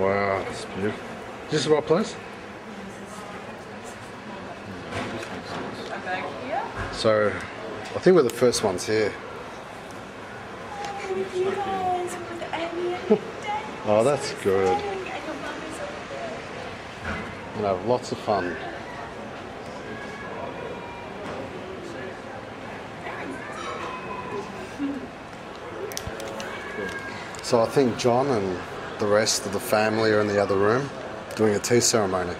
Wow, it's beautiful. Is this the right place? So, I think we're the first ones here. Oh, that's good. We'll have lots of fun. So I think John and the rest of the family are in the other room doing a tea ceremony.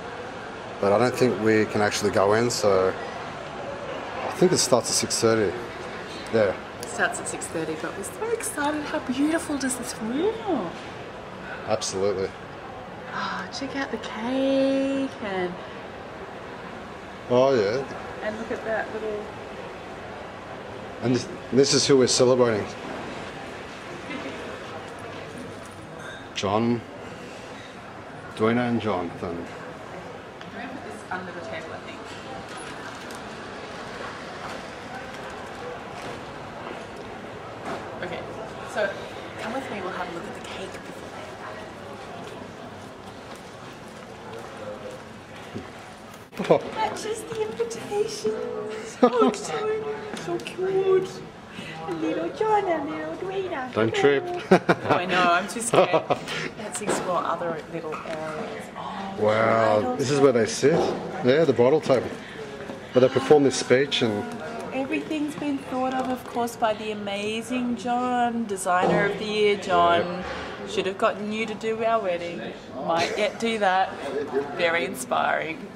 But I don't think we can actually go in, so I think it starts at 6:30. Yeah. It starts at 6:30, but we're so excited. How beautiful does this feel? Absolutely. Oh, check out the cake and... Oh yeah. And look at that little... And this is who we're celebrating. John, Edwina and Jonathan. I'm going to put this under the table, I think. Okay, so come with me, we'll have a look at the cake before Oh. That's just the invitation. So cute. A little John, a little Edwina. Don't trip. Oh, I know, I'm too scared. Let's explore other little areas. Oh, Wow, this is where they sit. Yeah, the bridal table. Where they perform this speech and... Everything's been thought of course, by the amazing John, designer of the year, John. Should have gotten you to do our wedding. Might yet do that. Very inspiring.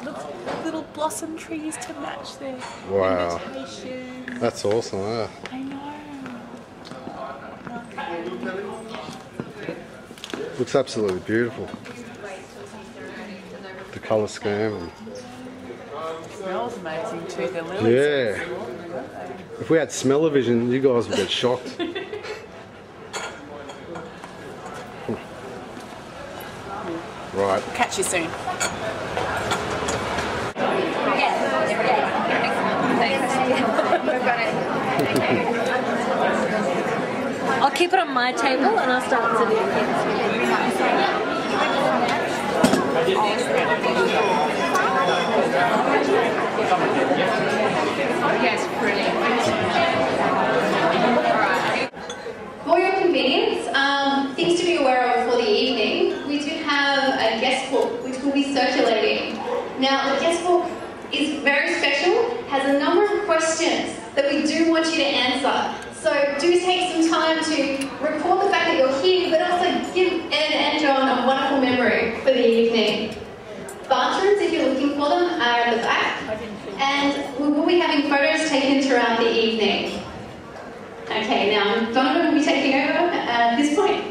Look, little blossom trees to match their invitation. That's awesome, yeah. I know. Looks absolutely beautiful. The colour scheme. And... It smells amazing too, the lilies. Yeah. If we had smell-o-vision, you guys would get shocked. Right. Catch you soon. I'll keep it on my table and I'll start sitting Yes, brilliant. For your convenience, things to be aware of for the evening, we do have a guest book which will be circulating. Now, the guest book is very special, has a number of questions that we do want you to answer. So do take some time to record the fact that you're here, but also give Ed and John a wonderful memory for the evening. Bathrooms, if you're looking for them, are at the back. And we will be having photos taken throughout the evening. Okay, now Donovan will be taking over at this point.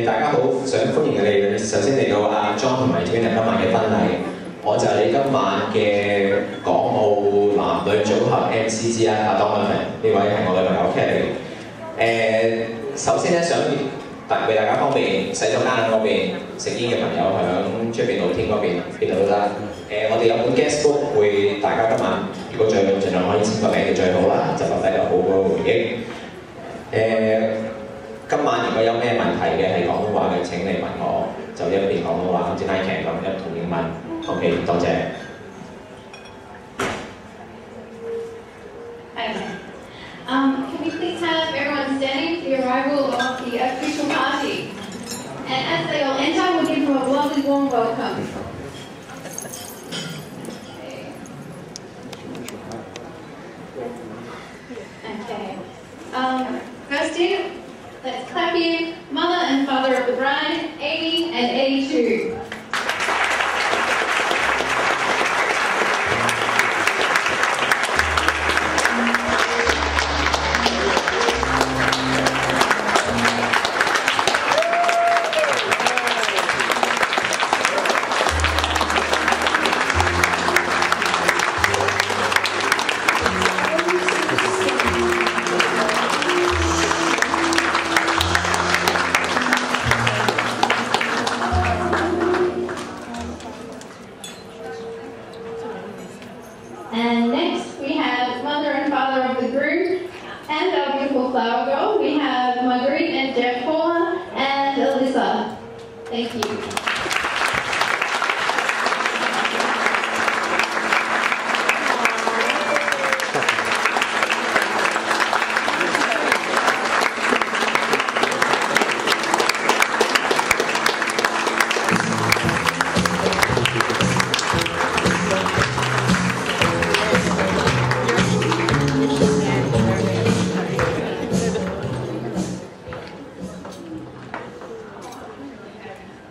大家好，想歡迎你哋首先嚟到阿 John 同埋 Edwina 今晚嘅婚禮，我就係你今晚嘅港澳男女組合 MC 之一阿 Donovan，呢位係我女朋友 Kelly。首先咧想為大家方便洗手間嗰邊食煙嘅朋友響出邊露天嗰邊度都得。我哋有本 guest book 會大家今晚如果盡量可以簽個名就最好啦，就留低個好好嘅回憶。今晚如果有咩問題嘅係廣東話嘅，請你問我，就一邊廣東話，好似 Nike 咁一同英文。OK， 多謝。Okay. Can we please have everyone standing for the arrival of the official party? And as they all enter, we'll give them a lovely warm welcome. Okay. First in, let's clap in mother and father of the bride, 80 and 82. Thank you.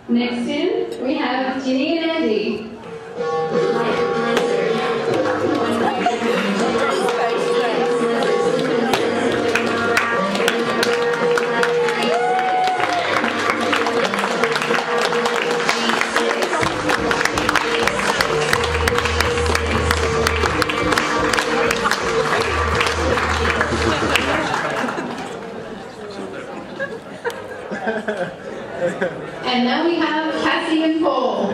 Next in, we have Ginny and Andy. And now we have Cassie and Paul.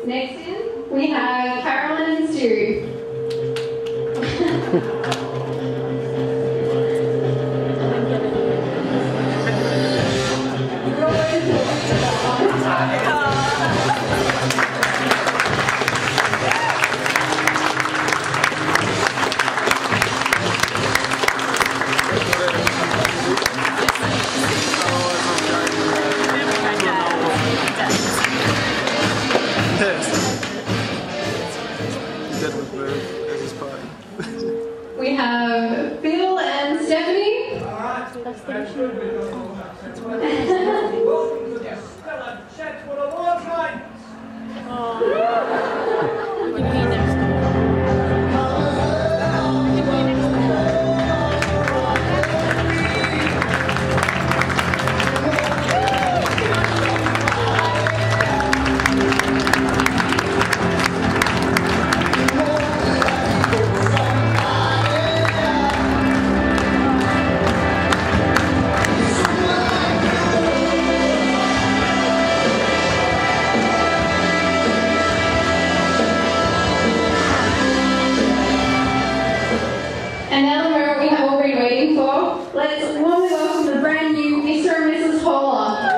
Next in, we have Carolyn and Stu. We have Bill and Stephanie. And now the moment we have all been waiting for, let's warmly welcome the brand new Mr. and Mrs. Paula.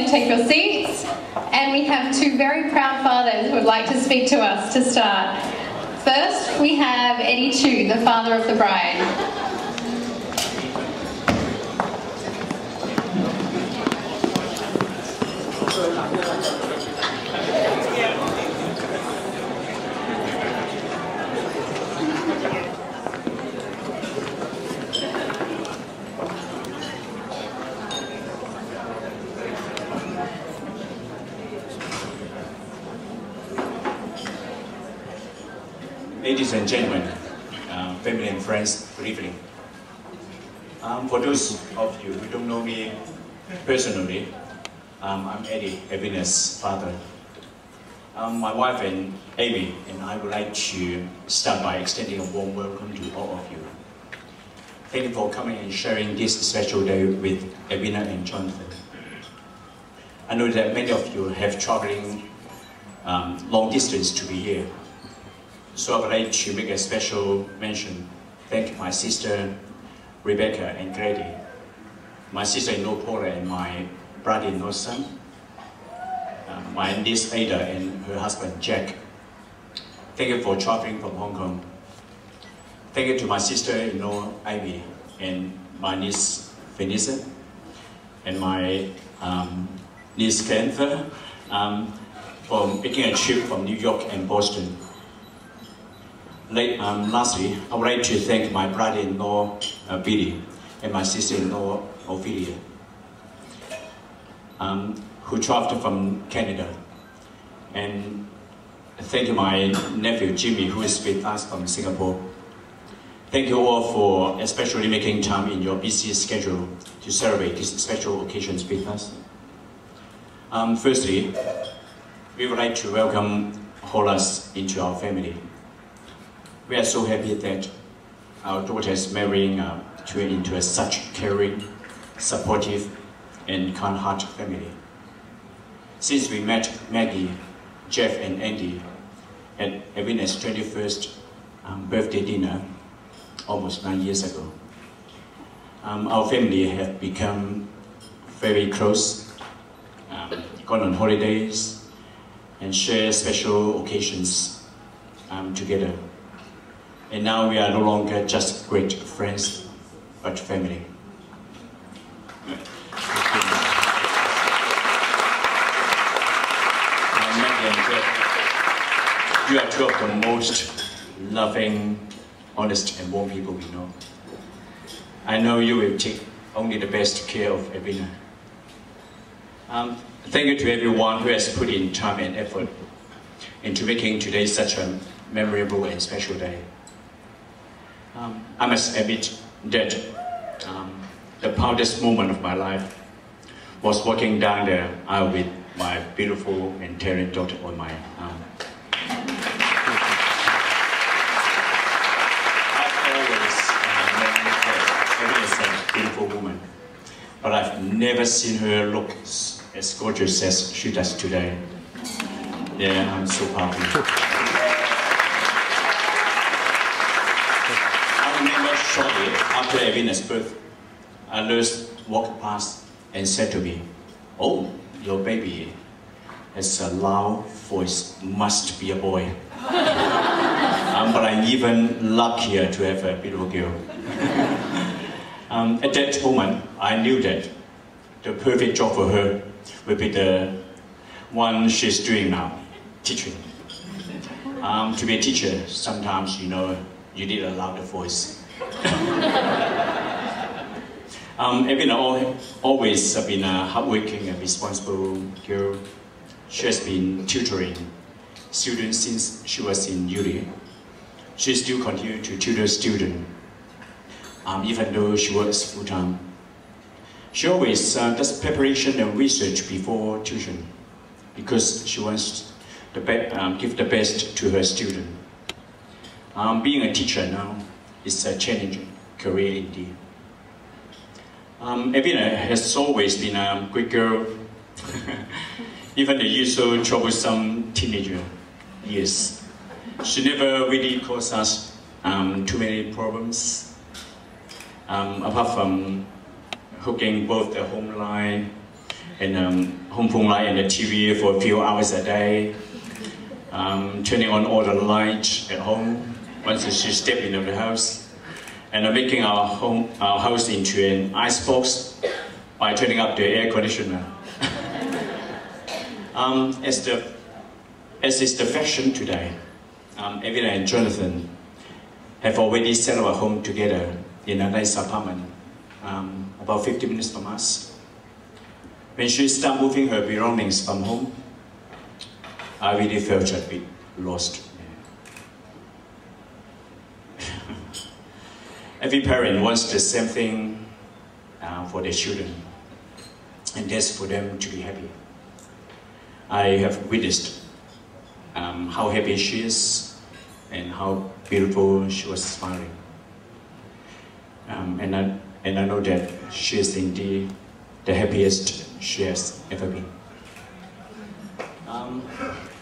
Take your seats, and we have two very proud fathers who would like to speak to us to start. First, we have Eddie Chu, the father of the bride. Ladies and gentlemen, family and friends, good evening. For those of you who don't know me personally, I'm Edwina's father. My wife and Amy and I would like to start by extending a warm welcome to all of you. Thank you for coming and sharing this special day with Edwina and Jonathan. I know that many of you have traveling long distance to be here. So I would like to make a special mention. Thank my sister Rebecca and Grady, my sister-in-law Paula and my brother-in-law son, my niece Ada and her husband Jack. Thank you for traveling from Hong Kong. Thank you to my sister-in-law Ivy and my niece Vanessa and my niece Kentha for making a trip from New York and Boston. Lastly, I would like to thank my brother-in-law Billy and my sister-in-law Ophelia, who traveled from Canada. And thank you my nephew Jimmy, who is with us from Singapore. Thank you all for especially making time in your busy schedule to celebrate these special occasions with us. Firstly, we would like to welcome Horace into our family. We are so happy that our daughter is marrying into such caring, supportive, and kind-hearted family. Since we met Maggie, Jeff, and Andy at Edwina's 21st birthday dinner almost 9 years ago, our family have become very close, gone on holidays, and share special occasions together. And now we are no longer just great friends, but family. Maggie and Jeff, you are two of the most loving, honest, and warm people we know. I know you will take only the best care of Edwina. Thank you to everyone who has put in time and effort into making today such a memorable and special day. I must admit that the proudest moment of my life was walking down the aisle with my beautiful and talented daughter on my arm. I've always known her as a beautiful woman, but I've never seen her look as gorgeous as she does today. Yeah, I'm so proud of her. Shortly after Edwina's birth, a nurse walked past and said to me, "Oh, your baby has a loud voice, must be a boy." But I'm even luckier to have a beautiful girl. At that moment, I knew that the perfect job for her would be the one she's doing now, teaching. To be a teacher, sometimes, you know, you need a louder voice. Edwina always been a hardworking and responsible girl. She has been tutoring students since she was in uni. She still continues to tutor students, even though she works full-time. She always does preparation and research before tuition because she wants to give the best to her students. Being a teacher now is a challenging career indeed. Edwina has always been a good girl, even the usual troublesome teenager years. She never really caused us too many problems, apart from hooking both the home line and home phone line and the TV for a few hours a day, turning on all the lights at home once she stepped into the house, and making our house into an icebox by turning up the air conditioner. As is the fashion today, Edwina and Jonathan have already set up a home together in a nice apartment, about 50 minutes from us. When she started moving her belongings from home, I really felt a bit lost. Every parent wants the same thing for their children, and that's for them to be happy. I have witnessed how happy she is and how beautiful she was smiling. And I know that she is indeed the happiest she has ever been.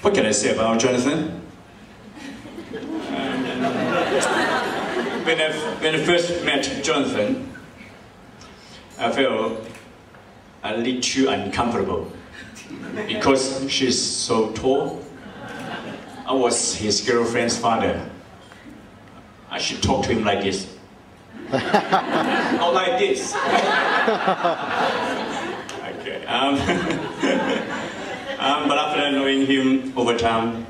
What can I say about Jonathan? When I first met Jonathan, I felt a little uncomfortable because she's so tall. I was his girlfriend's father. I should talk to him like this. Not like this. Okay. But after knowing him over time,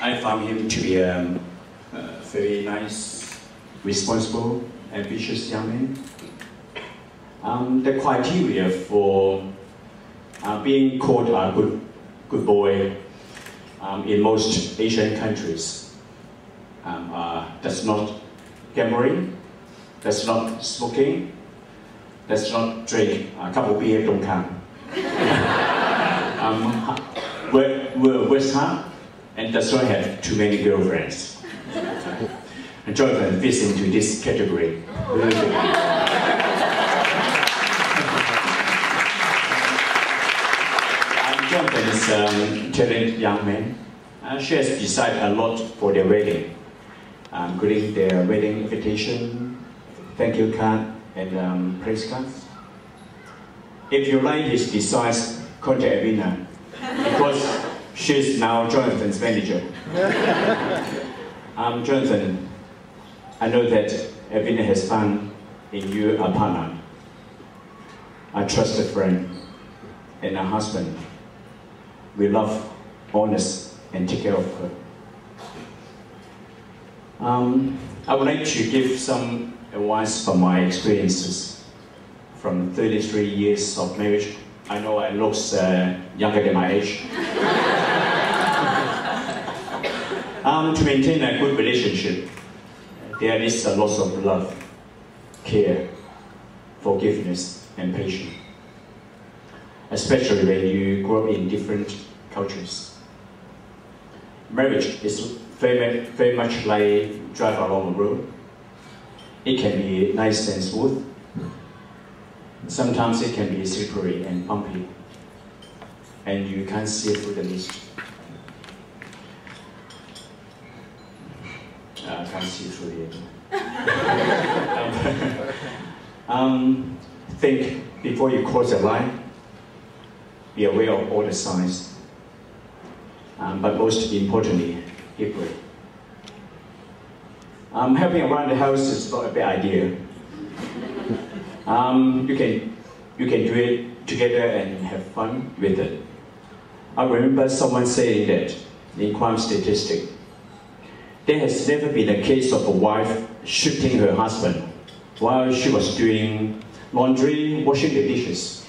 I found him to be a very nice, responsible, ambitious young man. The criteria for being called a good boy in most Asian countries that's not gambling, that's not smoking, that's not drink a couple of beer don't count. Works hard and does not have too many girlfriends. And Jonathan fits into this category. Jonathan is a talented young man. She has decided a lot for their wedding, including their wedding invitation, thank you card, and praise cards. If you like his designs, contact Edwina, because she's now Jonathan's manager. Jonathan, I know that Edwina has found in you a partner, a trusted friend, and a husband. We love, honest, and take care of her. I would like to give some advice from my experiences from 33 years of marriage. I know I look younger than my age. To maintain a good relationship, there is a lot of love, care, forgiveness, and patience. Especially when you grow up in different cultures. Marriage is very much like drive along the road. It can be nice and smooth. Sometimes it can be slippery and bumpy, and you can't see through the mist. I can't see through it. Think before you cross the line. Be aware of all the signs, but most importantly, be brave. Helping around the house is not a bad idea. You can do it together and have fun with it. I remember someone saying that in crime statistic, there has never been a case of a wife shooting her husband while she was doing laundry, washing the dishes.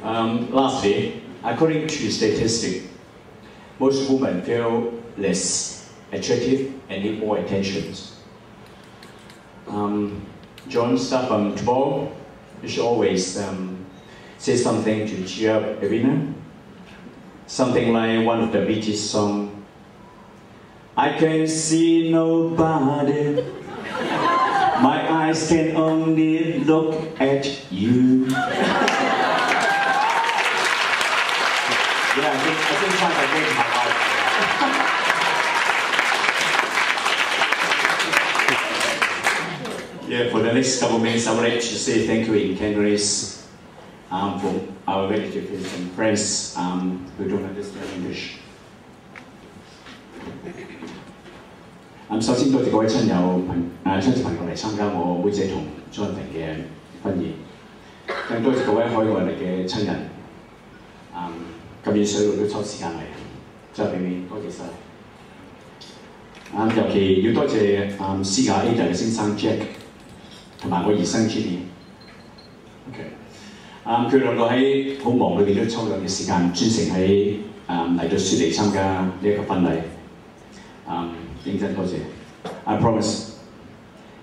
Lastly, according to statistics, most women feel less attractive and need more attention. John, start from tomorrow, you should always say something to cheer up Edwina. Something like one of the Beatles songs, I can see nobody, my eyes can only look at you. Yeah, I think trying to make my life. Yeah, for the next couple of minutes, I would like to say thank you in Cantonese for our relatives and friends who don't understand English. 首先多謝各位親友親戚朋友嚟參加我妹姐同 Jonathan 嘅婚宴，更多謝各位海外嚟嘅親人。咁遠水路都抽時間嚟，真係俾面，多謝晒。尤其要多謝私家 Ada 嘅先生 Jack， 同埋我兒生 Jenny。OK， 佢兩個喺好忙裏邊都抽兩日時間，專程喺嚟到雪梨參加呢一個婚禮。認真多謝。I promise，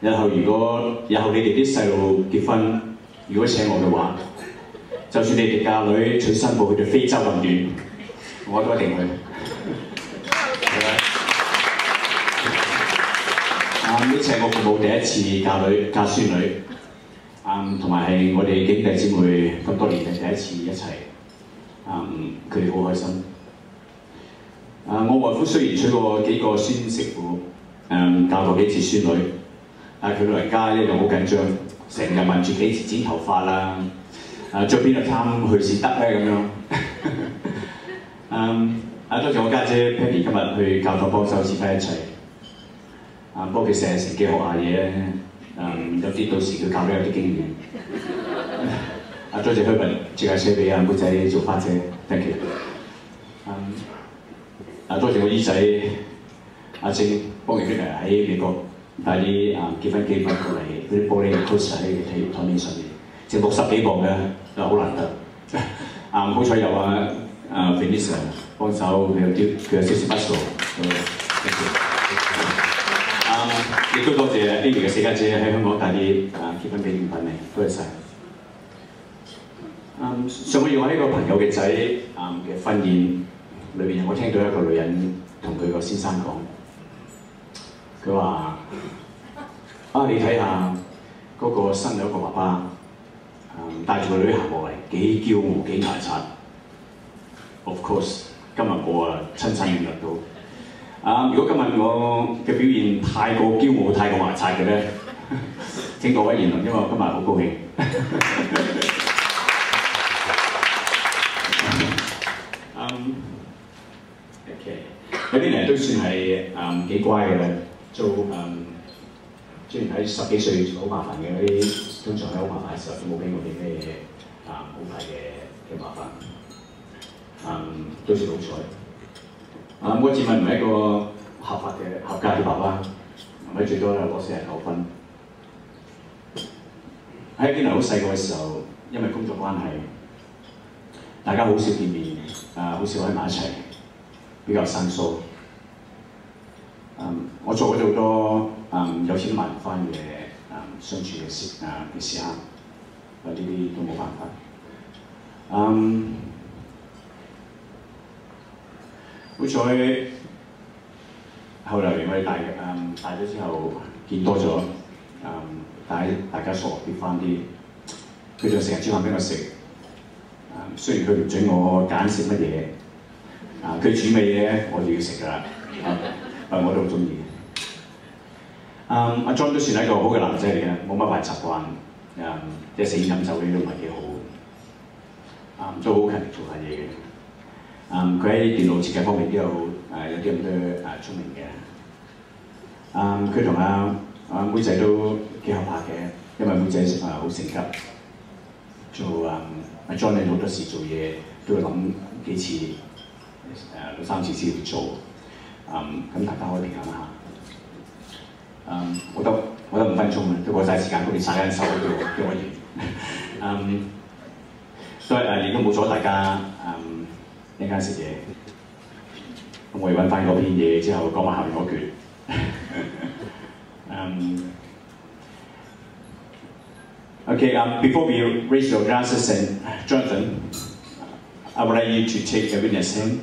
日後你哋啲細路結婚，如果請我嘅話，就算你哋嫁女娶新婦去到非洲咁遠，我都一定去。呢次係我父母第一次嫁孫女，同埋係我哋兄弟姊妹咁多年嚟第一次一齊，佢哋好開心。我外父雖然娶過幾個孫媳婦，教過幾次孫女，但係佢老人家咧就好緊張，成日問住幾時剪頭髮啦，着邊個衫去先得咧咁樣。多謝我家姐 Penny 今日去教堂幫手指揮一切。幫佢成日乘機學下嘢咧，有啲到時佢教得有啲經驗。多謝佢問借架車俾阿妹仔做花姐 ，thank you。多謝我姨仔阿正幫佢喺美國帶啲結婚紀念品過嚟，嗰啲玻璃 poster 喺台面上面，成60幾磅嘅，好難得。好彩有Vanessa 幫手，佢有少少 muscle。亦都多謝 Amy 嘅四家姐喺香港帶啲結婚紀念品嚟，多謝晒。上個月我喺個朋友嘅仔嘅婚宴裏邊，我聽到一個女人同佢個先生講，佢話：你睇下嗰個新娘個爸爸，帶住個女行過嚟，幾驕傲幾牙刷。Of course， 今日我親身遇到。如果今日我嘅表現太過驕傲、太過牙刷嘅咧，請各位言論，因為我今日好高興。Edwina 都算係幾乖嘅，雖然喺10幾歲好麻煩嘅嗰啲，通常喺好麻煩嘅時候都冇俾我哋咩好大嘅麻煩，都算好彩。我自問唔係一個合格嘅爸爸，咪最多咧攞49分。喺Edwina好細個嘅時候，因為工作關係，大家好少見面，好少喺埋一齊，比較生疏。我做咗好多有錢買唔翻嘅相處嘅時刻，呢啲都冇辦法。好彩後來我哋大咗之後見多咗，大家熟啲翻啲，佢就成日煮飯俾我食。雖然佢唔準我揀食乜嘢，佢煮咩嘢我就要食㗎啦，我都好中意。阿 John 都算係一個好嘅男仔嚟嘅，冇乜壞習慣，即係食煙飲酒嗰啲都唔係幾好，都好勤力做下嘢嘅。佢喺電腦設計方面都有啲咁多聰明嘅。佢同阿妹仔都幾合拍嘅，因為妹仔好性急，做阿 John 咧好多時做嘢都會諗幾次，2、3次先會做。咁大家可以平衡一下。我得5分鐘啊，都過晒時間，佢哋曬緊手叫我完。所以亦都冇阻大家一陣間食嘢。咁我要揾翻嗰篇嘢之後講埋後面嗰橛。Okay, before we raise your glasses and Jonathan, I would like you to take Edwina's hand.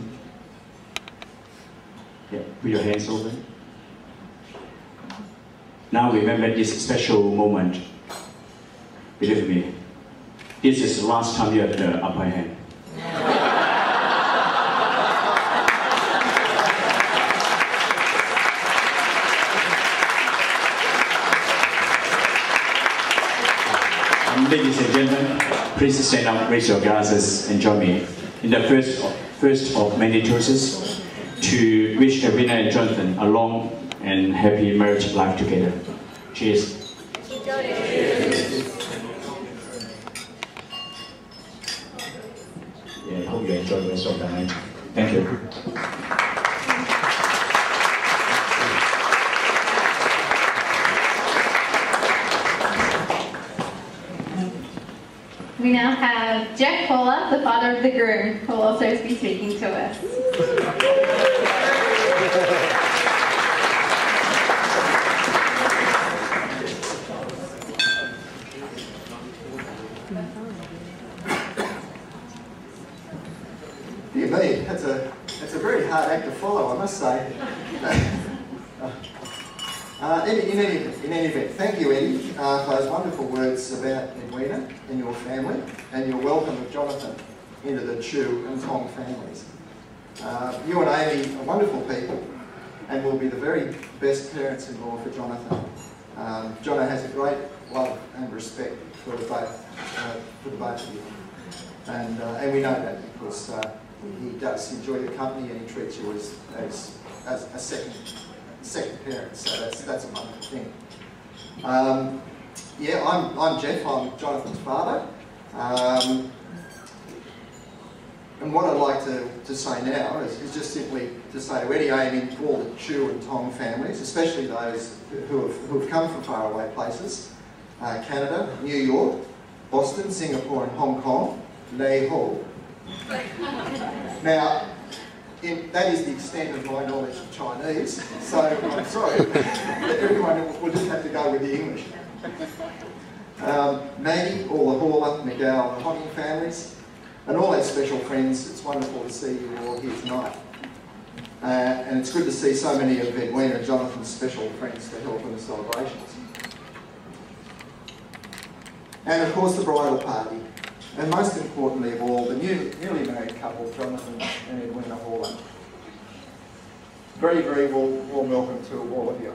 Yeah, put your hands over. Now remember this special moment. Believe me, this is the last time you have the upper hand. Ladies and gentlemen, please stand up, raise your glasses, and join me in the first of many toasts to wish Edwina and Jonathan a long and happy marriage life together. Cheers. Yeah, I hope you enjoy the rest of the night. Thank you. We now have Jack Paula, the father of the groom, who will also be speaking to us. must say. In any event, thank you, Eddie, for those wonderful words about Edwina and your family, and your welcome of Jonathan into the Chu and Tong families. You and Amy are wonderful people, and will be the very best parents-in-law for Jonathan. Jono has a great love and respect for the both of you, and we know that because he does enjoy your company and he treats you as a second parent. So that's a wonderful thing. Yeah, I'm Jeff. I'm Jonathan's father. And what I'd like to say now is just simply to say to Eddie, Amy, all the Chu and Tong families, especially those who have come from faraway places, Canada, New York, Boston, Singapore and Hong Kong, Lei Ho. Now, that is the extent of my knowledge of Chinese, so I'm sorry, but everyone will just have to go with the English. Maggie, all the Horler, McGowan and Hocking families, and all our special friends, it's wonderful to see you all here tonight. And it's good to see so many of Edwina and Jonathan's special friends to help in the celebrations. And of course the bridal party. And most importantly of all, the newly married couple, Jonathan and Edwina Horler. Very, very warm welcome to all of you.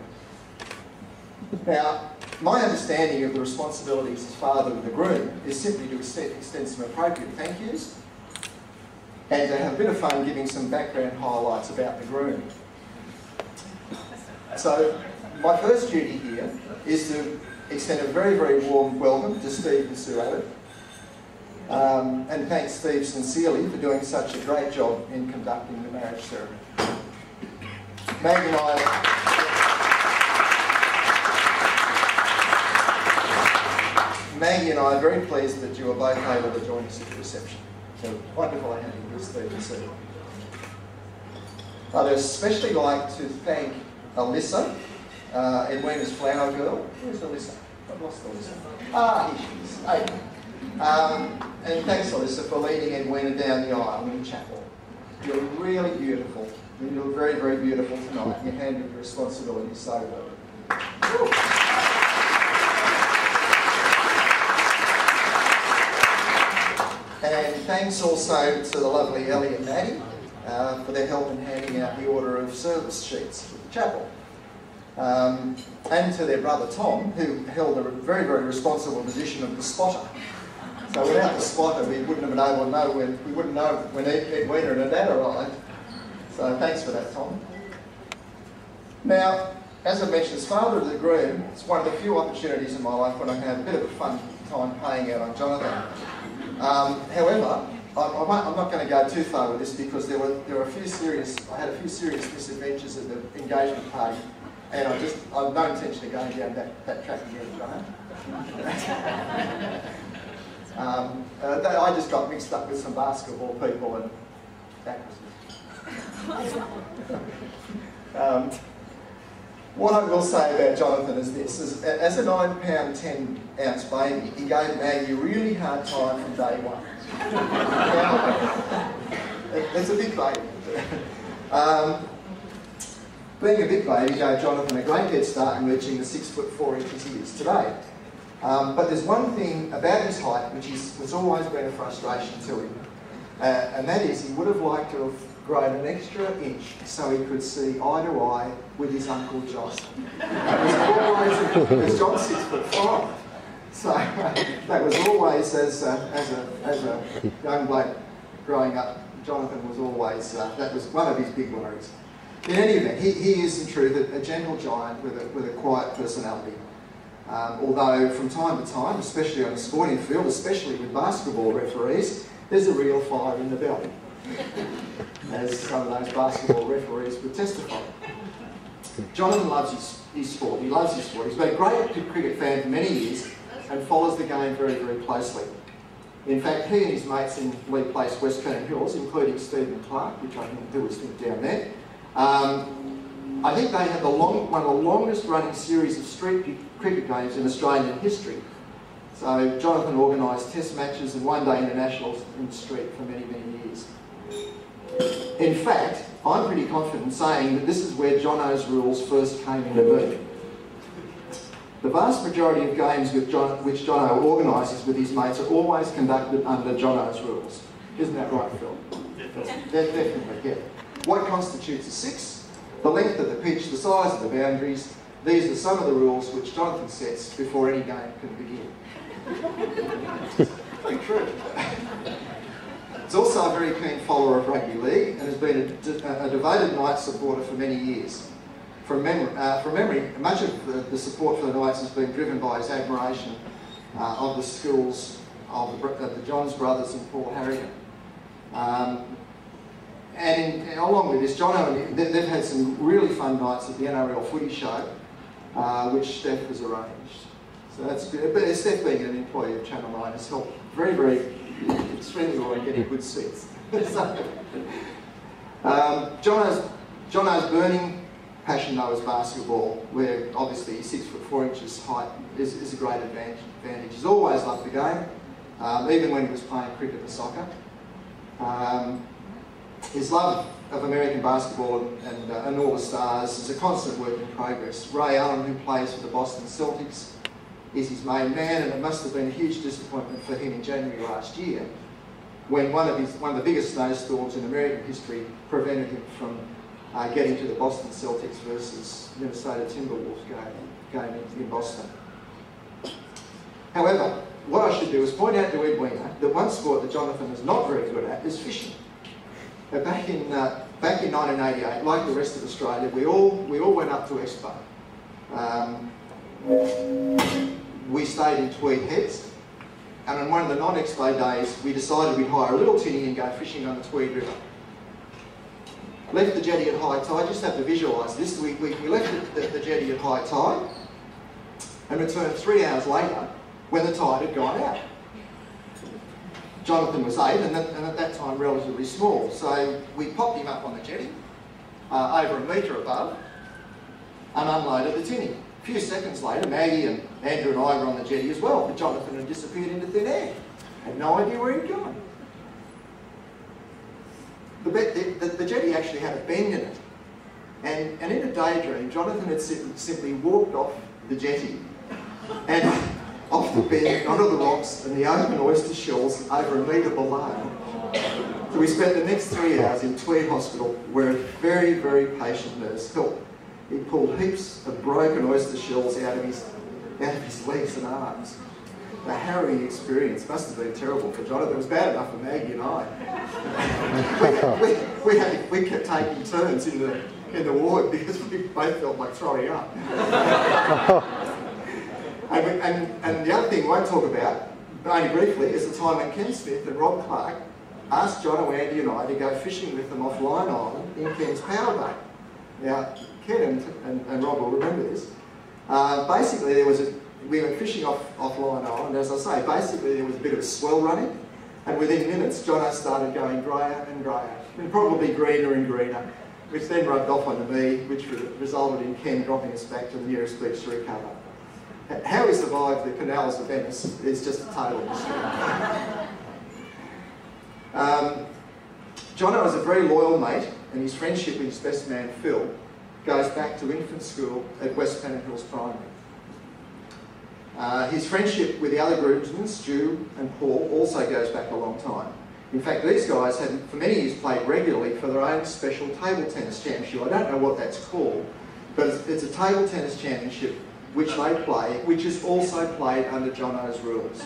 Now, my understanding of the responsibilities as father of the groom is simply to extend some appropriate thank yous and to have a bit of fun giving some background highlights about the groom. So, my first duty here is to extend a very, very warm welcome to Steve and Sue Abbott. And thank Steve sincerely for doing such a great job in conducting the marriage ceremony. Maggie and I are very pleased that you are both able to join us at the reception. So wonderful having you with Steve and Sue. I'd especially like to thank Alyssa, Edwina's flower girl. Where's Alyssa? I've lost Alyssa. Ah, here she is. Hey. And thanks, Alyssa, for leading Edwina down the aisle in the chapel. You're really beautiful. You look very, very beautiful tonight. You handled your responsibilities so well. And thanks also to the lovely Ellie and Maddie for their help in handing out the order of service sheets for the chapel. And to their brother Tom, who held a very, very responsible position of the spotter. So without the spotter, we wouldn't have been able to know we wouldn't know when Edwina and her dad arrived. So thanks for that, Tom. Now, as I mentioned, as father of the groom, it's one of the few opportunities in my life when I can have a bit of a fun time playing out on Jonathan. However, I'm not going to go too far with this because there were a few serious. I had a few serious misadventures at the engagement party, and I've no intention of going down that track again, I just got mixed up with some basketball people, and that was it. What I will say about Jonathan is this: as a 9 pound 10 ounce baby, he gave Maggie a really hard time from day one. It's a big baby. Being a big baby gave Jonathan a great head start in reaching the 6'4" he is today. But there's one thing about his height which has always been a frustration to him, and that is he would have liked to have grown an extra inch so he could see eye to eye with his Uncle John. Because John's 6'5", so that was always as a young bloke growing up. Jonathan was always that was one of his big worries. In any event, he is in truth a gentle giant with a quiet personality. Although from time to time, especially on the sporting field, especially with basketball referees, there's a real fire in the belly, as some of those basketball referees would testify. Jonathan loves his sport. He loves his sport. He's been a great cricket fan for many years and follows the game very, very closely. In fact, he and his mates in Lee Place, West Kern Hills, including Stephen Clark, who was down there, I think they had one of the longest running series of street cricket games in Australian history. So Jonathan organised test matches and one-day internationals in the street for many, many years. In fact, I'm pretty confident in saying that this is where Jono's rules first came into being. The vast majority of games which Jono organises with his mates are always conducted under Jono's rules. Isn't that right, Phil? Definitely, yeah. What constitutes a six? The length of the pitch, the size of the boundaries. These are some of the rules which Jonathan sets before any game can begin. Very true. He's also a very keen follower of rugby league and has been a devoted Knights supporter for many years. From memory, much of the support for the Knights has been driven by his admiration of the skills of the Johns brothers and Paul Harrigan. And along with this, Jono, they've had some really fun nights at the NRL footy show, which Steph has arranged. So that's good. But Steph, being an employee of Channel 9, has helped extremely well in getting good seats. Jono's burning passion, though, is basketball, where obviously 6'4" height is a great advantage. He's always loved the game, even when he was playing cricket and soccer. His love of American basketball and all the stars is a constant work in progress. Ray Allen, who plays for the Boston Celtics, is his main man, and it must have been a huge disappointment for him in January last year when one of the biggest snowstorms in American history prevented him from getting to the Boston Celtics versus Minnesota Timberwolves game in Boston. However, what I should do is point out to Edwina that one sport that Jonathan is not very good at is fishing. Now, back in 1988, like the rest of Australia, we all went up to Expo. We stayed in Tweed Heads, and on one of the non-Expo days, we decided we'd hire a little tinny and go fishing on the Tweed River. Left the jetty at high tide. Just have to visualise this. We left the jetty at high tide and returned 3 hours later when the tide had gone out. Jonathan was 8 and at that time relatively small, so we popped him up on the jetty over a metre above and unloaded the tinny. A few seconds later, Maggie and Andrew and I were on the jetty as well, but Jonathan had disappeared into thin air. Had no idea where he'd gone. The jetty actually had a bend in it, and in a daydream, Jonathan had simply walked off the jetty and off the bend, onto the rocks and the open oyster shells over a metre below. So we spent the next 3 hours in Tweed Hospital where a very, very patient nurse helped. He pulled heaps of broken oyster shells out of his legs and arms. The harrowing experience must have been terrible for Jonathan. It was bad enough for Maggie and I. we kept taking turns in the ward because we both felt like throwing up. And the other thing we won't talk about, but only briefly, is the time when Ken Smith and Rob Clark asked Jono, Andy and I to go fishing with them off Line Island in Ken's Power Bay. Now, Ken and Rob will remember this. Basically, we went fishing off Line Island, as I say. Basically, there was a bit of a swell running, and within minutes, Jono started going greyer and greyer, and probably greener and greener, which then rubbed off onto me, which resulted in Ken dropping us back to the nearest beach to recover. How he survived the canals of Venice is just a total mystery. Jono is a very loyal mate, and his friendship with his best man, Phil, goes back to infant school at West Pennant Hills Primary. His friendship with the other groomsmen, Stu and Paul, also goes back a long time. In fact, these guys had, for many years, played regularly for their own special table tennis championship. I don't know what that's called, but it's a table tennis championship which they play, which is also played under Jono's rules.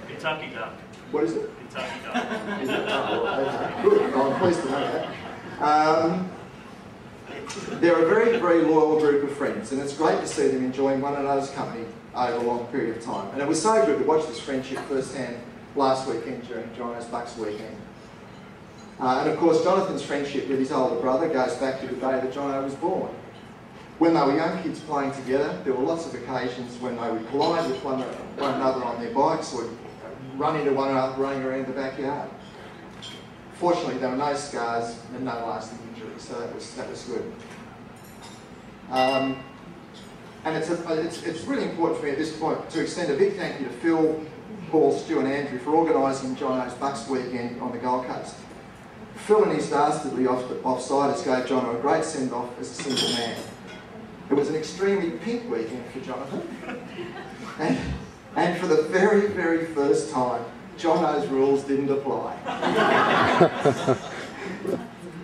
Kentucky Duck. What is it? Kentucky Duck. Is it? Oh, good. I'm pleased to know that. They're a very, very loyal group of friends, and it's great to see them enjoying one another's company over a long period of time. And it was so good to watch this friendship firsthand last weekend during Jono's Bucks weekend. And of course, Jonathan's friendship with his older brother goes back to the day that Jono was born. When they were young kids playing together, there were lots of occasions when they would collide with one another on their bikes or run into one another running around the backyard. Fortunately, there were no scars and no lasting injuries, so that was good. And it's really important for me at this point to extend a big thank you to Phil, Paul, Stu and Andrew for organising Jono's Bucks weekend on the Gold Coast. Phil and his dastardly offsiders gave Jono a great send-off as a single man. It was an extremely pink weekend for Jonathan, and for the very, very first time, Jono's rules didn't apply.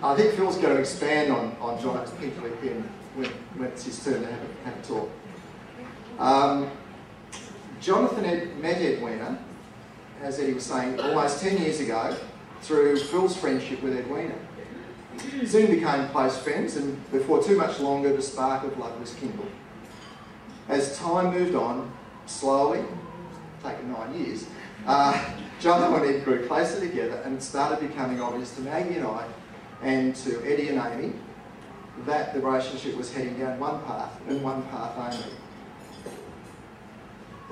I think Phil's going to expand on Jono's pink weekend when it's his turn to have a talk. Jonathan met Edwina, as Eddie was saying, almost 10 years ago through Phil's friendship with Edwina. Soon became close friends, and before too much longer the spark of love was kindled. As time moved on, slowly, taken 9 years, Jonathan and Ed grew closer together, and it started becoming obvious to Maggie and I, and to Eddie and Amy, that the relationship was heading down one path, and one path only.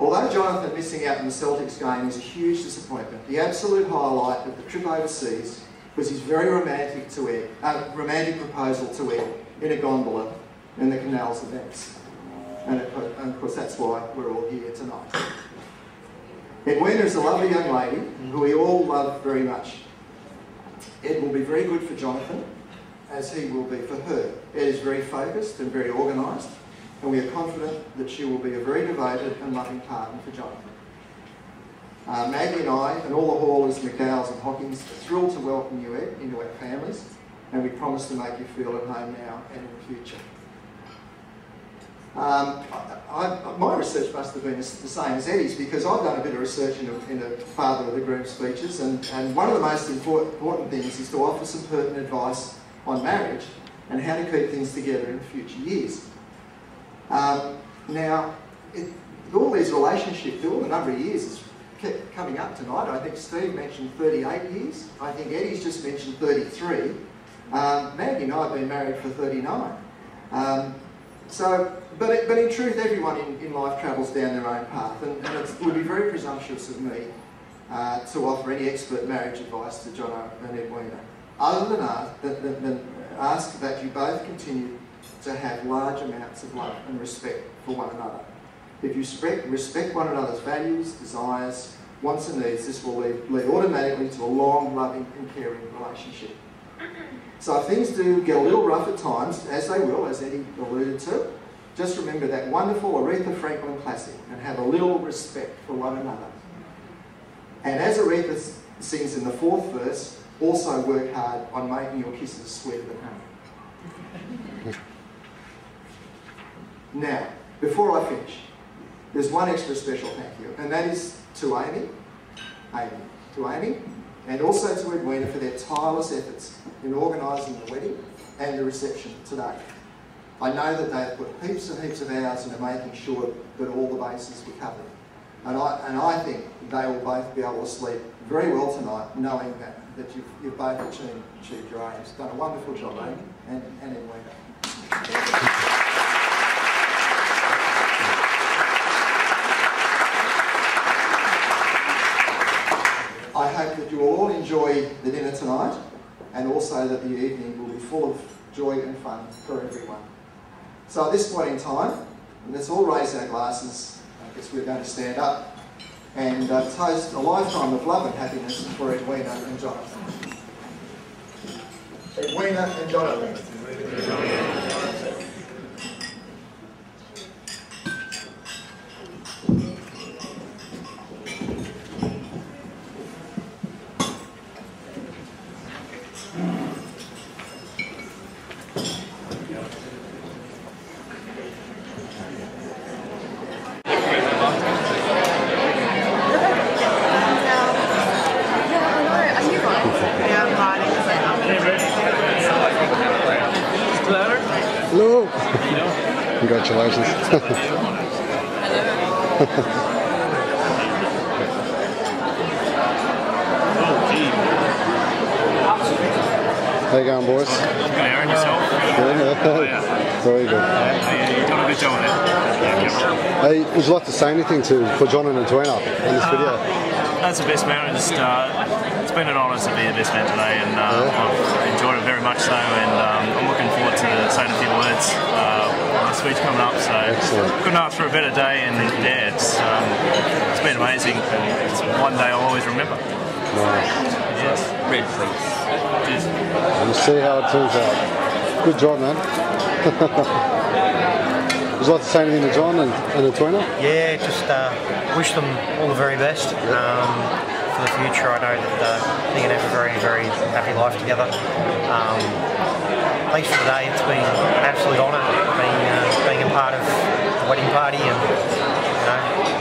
Although Jonathan missing out on the Celtics game is a huge disappointment, the absolute highlight of the trip overseas was his very romantic proposal to Ed in a gondola in the canals of Venice. And of course that's why we're all here tonight. Edwina is a lovely young lady who we all love very much. Ed will be very good for Jonathan, as he will be for her. Ed is very focused and very organised, and we are confident that she will be a very devoted and loving partner for Jonathan. Maggie and I, and all the Hallers, McDowells and Hockings, are thrilled to welcome you, Ed, into our families, and we promise to make you feel at home now and in the future. My research must have been the same as Eddie's, because I've done a bit of research in the father of the groom speeches, and one of the most important things is to offer some pertinent advice on marriage and how to keep things together in future years. Now, all these relationships, all the number of years is kept coming up tonight. I think Steve mentioned 38 years. I think Eddie's just mentioned 33. Maggie and I have been married for 39. But in truth, everyone in life travels down their own path, and it would be very presumptuous of me to offer any expert marriage advice to Jono and Edwina, other than ask that you both continue to have large amounts of love and respect for one another. If you respect one another's values, desires, wants and needs, this will lead automatically to a long, loving and caring relationship. So if things do get a little rough at times, as they will, as Eddie alluded to, just remember that wonderful Aretha Franklin classic and have a little respect for one another. And as Aretha sings in the 4th verse, also work hard on making your kisses sweeter than honey. Now, before I finish, there's one extra special thank you, and that is to Amy, and also to Edwina for their tireless efforts in organising the wedding and the reception today. I know that they have put heaps and heaps of hours into making sure that all the bases were covered. And I think they will both be able to sleep very well tonight, knowing that you've both achieved your aims. Done a wonderful job, Amy and Edwina. I hope that you will all enjoy the dinner tonight, and also that the evening will be full of joy and fun for everyone. So at this point in time, let's all raise our glasses. I guess we're going to stand up and toast a lifetime of love and happiness for Edwina and Jonathan. Edwina and Jonathan. Hello. Congratulations. How you going, boys? Good, Aaron, yourself? Very good. You've done a good job on it. Hey, would you like to say anything for John and Edwina in this video? That's the best man. It's been an honour to be the best man today, and I've enjoyed it very much so, and I'm looking forward to saying a few words on the speech coming up. So couldn't ask for a better day, and yeah, it's been amazing. It's one day I'll always remember. Nice. Red, please. Cheers. We'll see how it turns out. Good job, man. Would you like to say anything to John and Edwina? Yeah, just wish them all the very best for the future. I know that they're going to have a very, very happy life together. Thanks for today. It's been an absolute honour being a part of the wedding party, and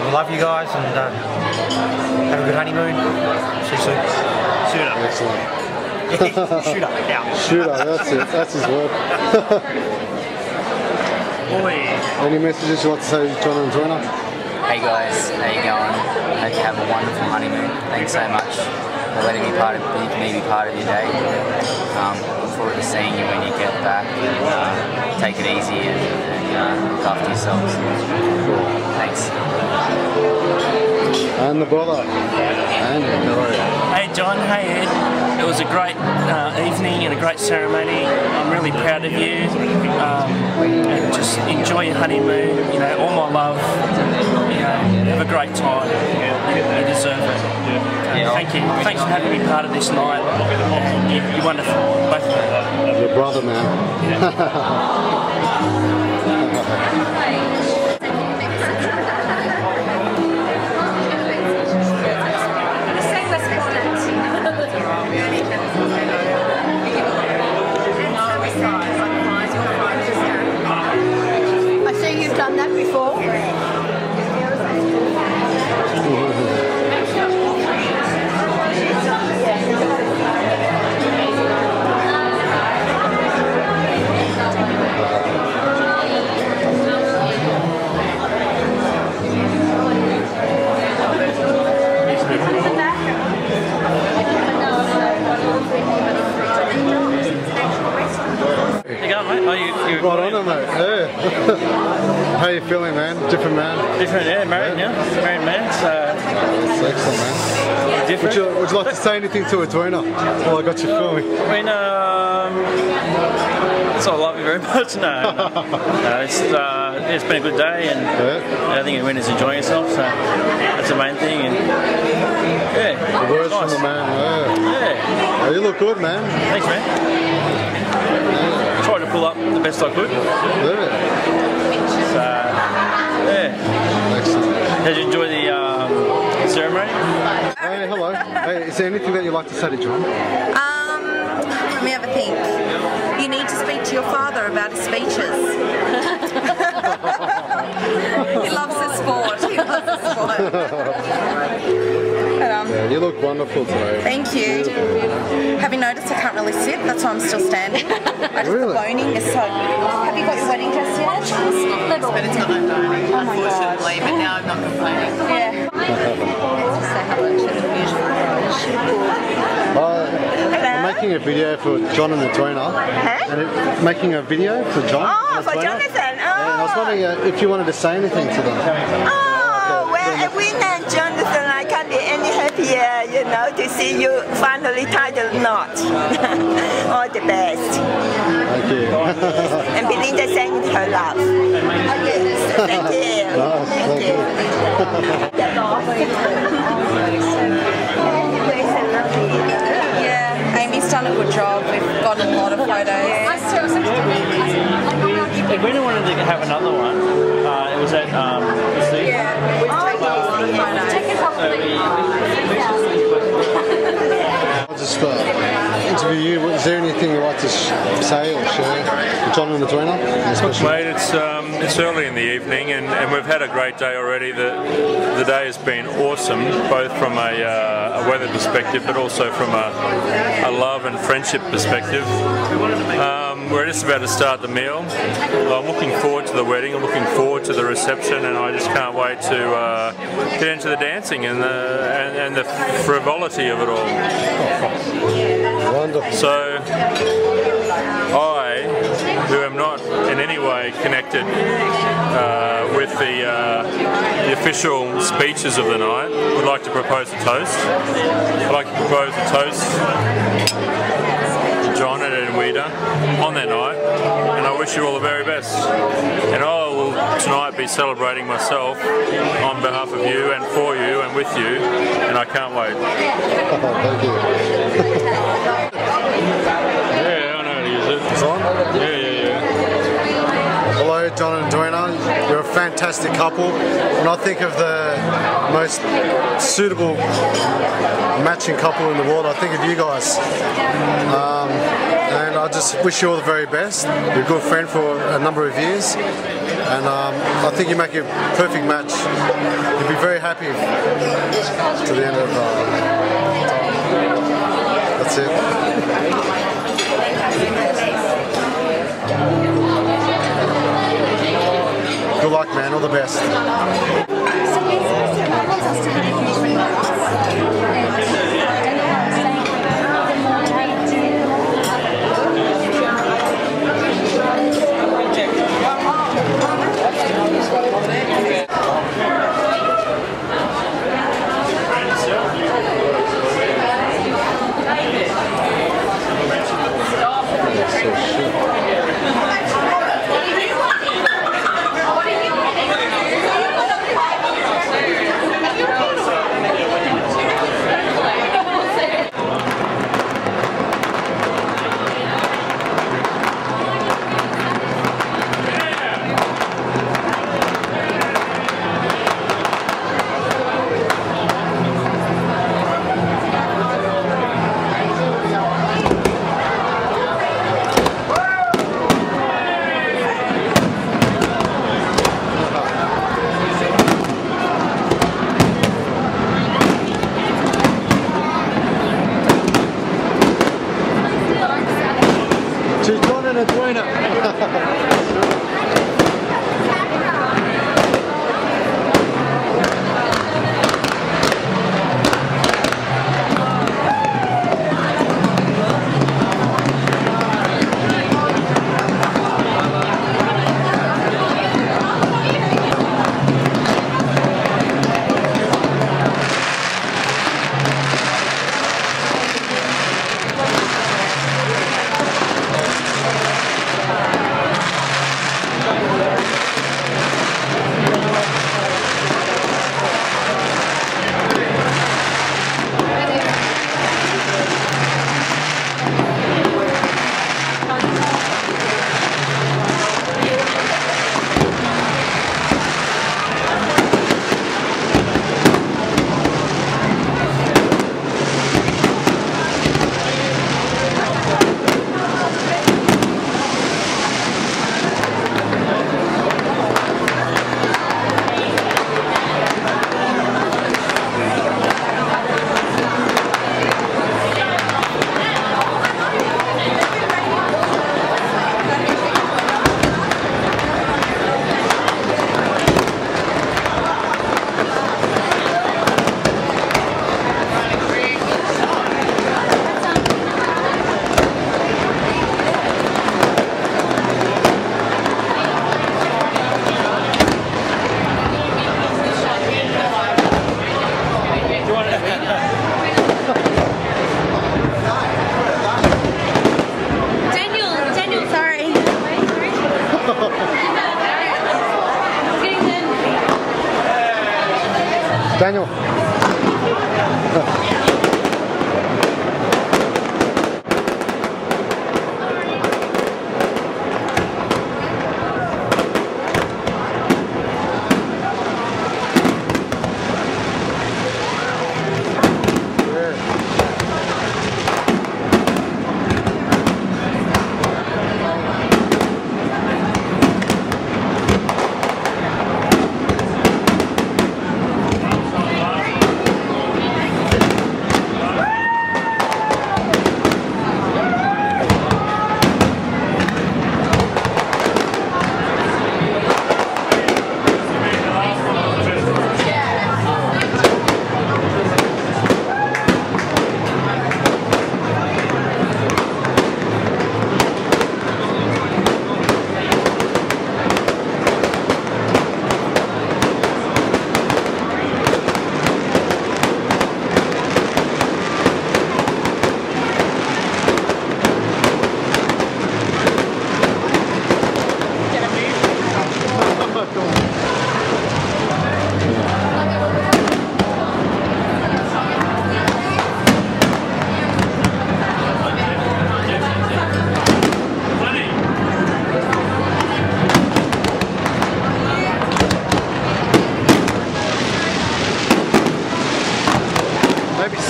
we love you guys, and have a good honeymoon. See you soon. Shooter. Excellent. Shooter. Yeah. Shooter, that's it. That's his word. Any messages you want to say to John and Edwina? Hey guys, how you going? Hope you have a wonderful honeymoon. Thanks so much for letting me be part of your day. Look forward to seeing you when you get back, and take it easy and look after yourselves. Thanks. And the brother. And Hey John, hey Ed. It was a great evening and a great ceremony. I'm really proud of you. And just enjoy your honeymoon. You know, all my love. You know, have a great time. You deserve it. Thank you. Thanks for having me part of this night. And you're wonderful, both of you. your brother, man. I see you've done that before. Right on it, mate. Yeah. How you feeling, man? Different man? Different, yeah, married now. Married man, so... That's excellent, man. Different. Would you like to say anything to Edwina? Well, I got you filming. So I love you very much. No, it's been a good day, and I think Edwina's enjoying herself, so that's the main thing. And yeah, the words nice. from the man. Yeah. Oh, you look good, man. Thanks, man. Tried to pull up the best I could. Yeah. So yeah. Excellent. Did you enjoy the ceremony? Hey, hello. Hey, is there anything that you'd like to say to John? Let me have a think. You need to speak to your father about his speeches. He loves the sport. He loves the sport. Yeah, you look wonderful today. Thank you. Have you noticed I can't really sit? That's why I'm still standing. The boning is so... Have you got your wedding dress yet? But it's not unboning, unfortunately, but now I'm not complaining. Yeah. Say hello to the beautiful I'm making a video for John and Edwina. And making a video for John. Oh, for Jonathan. Oh. Yeah, and I was wondering if you wanted to say anything to them. Oh, well, Edwina and Jonathan, I can't be any happier, you know, to see you finally tied the knot. All the best. Thank you. And Belinda sent her love. Thank you. Thank you. Yeah, Amy's done a good job. We've got a lot of photos. Edwina wanted to have another one. It was at the sea. Yeah, we've taken I'll just interview you. Is there anything you'd like to say or share with John and Edwina? Look, mate, it's early in the evening, and we've had a great day already. The day has been awesome, both from a weather perspective, but also from a love and friendship perspective. We're just about to start the meal. I'm looking forward to the wedding. I'm looking forward to the reception, and I just can't wait to get into the dancing and the frivolity of it all. Wonderful. So, I, who am not in any way connected with the official speeches of the night, would like to propose a toast. I'd like to propose a toast to John and Edwina on their night, and I wish you all the very best. And I will tonight be celebrating myself on behalf of you and for you and with you, and I can't wait. Thank you. Yeah, I know how to use it. It's on? Yeah. Hello, John and Edwina. You're a fantastic couple. When I think of the most suitable matching couple in the world, I think of you guys. And I just wish you all the very best. You're a good friend for a number of years. And I think you make a perfect match. You'll be very happy to the end of time. That's it. Good luck, man. All the best. To John and Edwina. Daniel.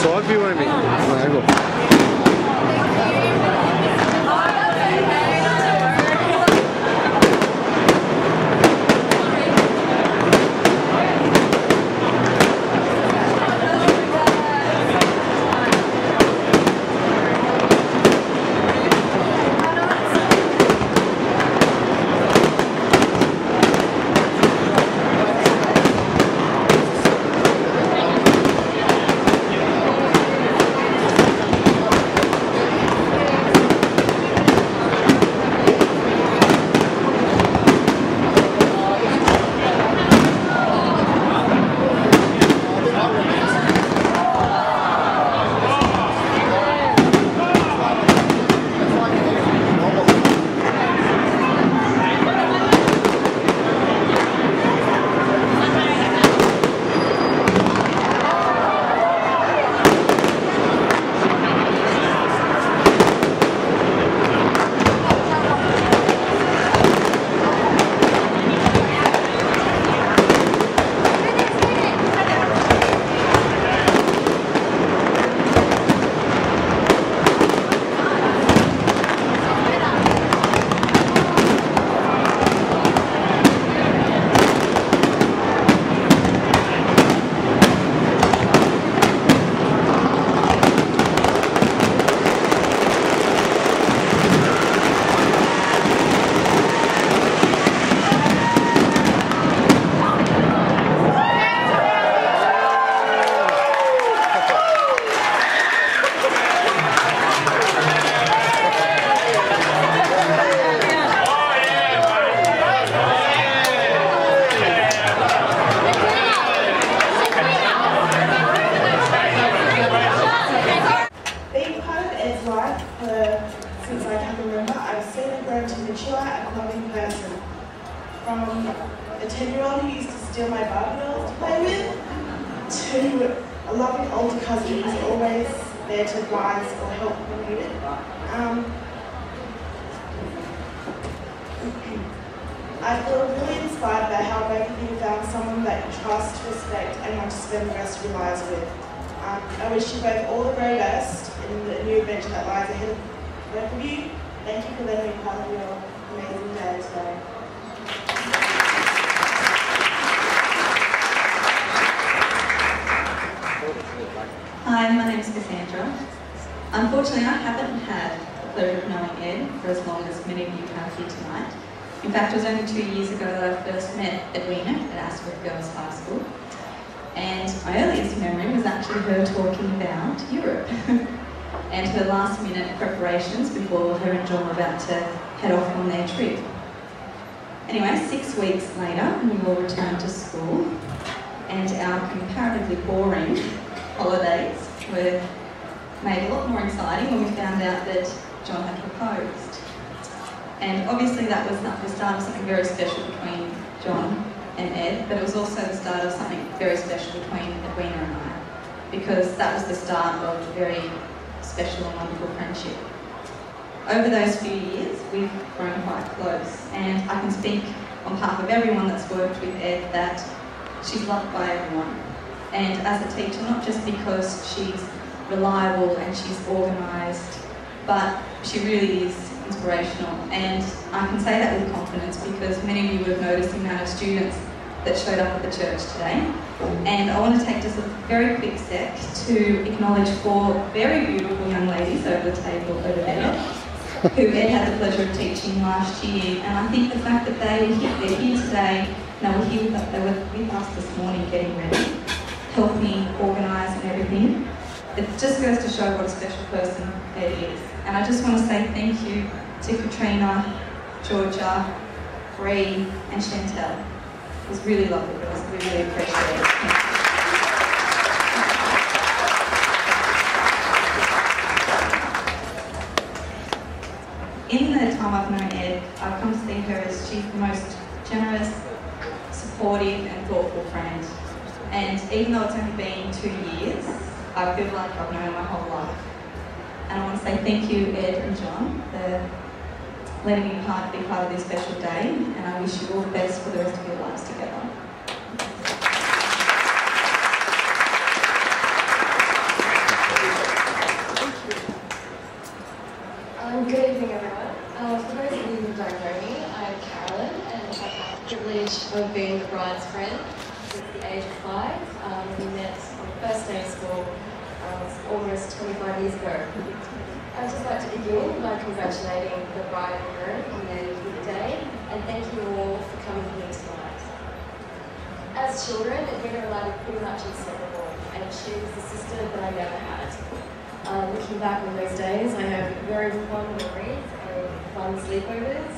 side view, Amy, on the angle. Since I can remember, I've seen him grow to mature and loving person. From a 10-year-old who used to steal my Barbie dolls to play with, to a loving older cousin who's always there to advise or help when needed. I feel really inspired by how both of you found someone that you trust, respect, and want to spend the rest of your lives with. I wish you both all the very best in the new adventure that lies ahead of both of you. Thank you for letting me be part of your amazing day today. Hi, my name is Cassandra. Unfortunately, I haven't had the pleasure of knowing Ed for as long as many of you have here tonight. In fact, it was only 2 years ago that I first met Edwina at Asworth Girls High School. And my earliest memory was actually her talking about Europe and her last minute preparations before her and John were about to head off on their trip. Anyway, 6 weeks later, we all returned to school and our comparatively boring holidays were made a lot more exciting when we found out that John had proposed. And obviously that was the start of something very special between John and Ed, but it was also the start of something very special between Edwina and I, because that was the start of a very special and wonderful friendship. Over those few years, we've grown quite close, and I can speak on behalf of everyone that's worked with Ed that she's loved by everyone. And as a teacher, not just because she's reliable and she's organised, but she really is inspirational. And I can say that with confidence because many of you would have noticed the amount of students that showed up at the church today. And I want to take just a very quick sec to acknowledge 4 very beautiful young ladies over the table over there, who Ed had the pleasure of teaching last year. And I think the fact that they're here today, they were with us this morning getting ready, helped me organise and everything. It just goes to show what a special person Ed is. And I just want to say thank you to Katrina, Georgia, Bree and Chantel. It was really lovely, girls. We really appreciate it. In the time I've known Ed, I've come to see her as she's the most generous, supportive and thoughtful friend. And even though it's only been 2 years, I feel like I've known her my whole life. And I want to say thank you, Ed and John, for letting me be part of this special day, and I wish you all the best for the rest of your lives together. the age of 5. We met on the first day of school almost 25 years ago. I'd just like to begin by congratulating the bride and groom on their good day, and thank you all for coming here tonight. As children, Edwina and I were pretty much inseparable, and she was the sister that I never had. Looking back on those days, I have very fond memories of fun sleepovers,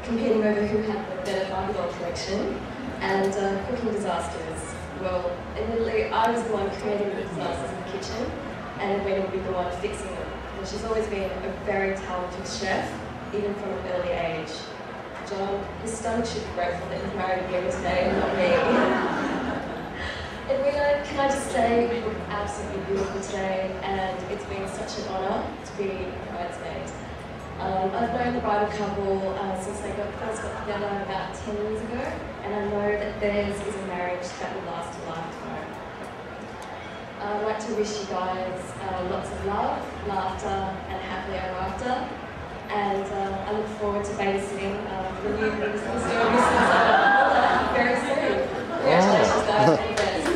competing over who had the better Barbie doll collection, and cooking disasters. Well, admittedly, I was the one creating the disasters in the kitchen, and Edwina would be the one fixing them. And she's always been a very talented chef, even from an early age. John, his stomach should be grateful that he's married Edwina today and not me. Edwina, can I just say, you look absolutely beautiful today, and it's been such an honour to be a bridesmaid. I've known the bridal couple since they first got together about 10 years ago, and I know that theirs is a marriage that will last a lifetime. I'd like to wish you guys lots of love, laughter, and happily ever after. And I look forward to babysitting the new Mr. and Mrs. very soon. Congratulations, guys. And best.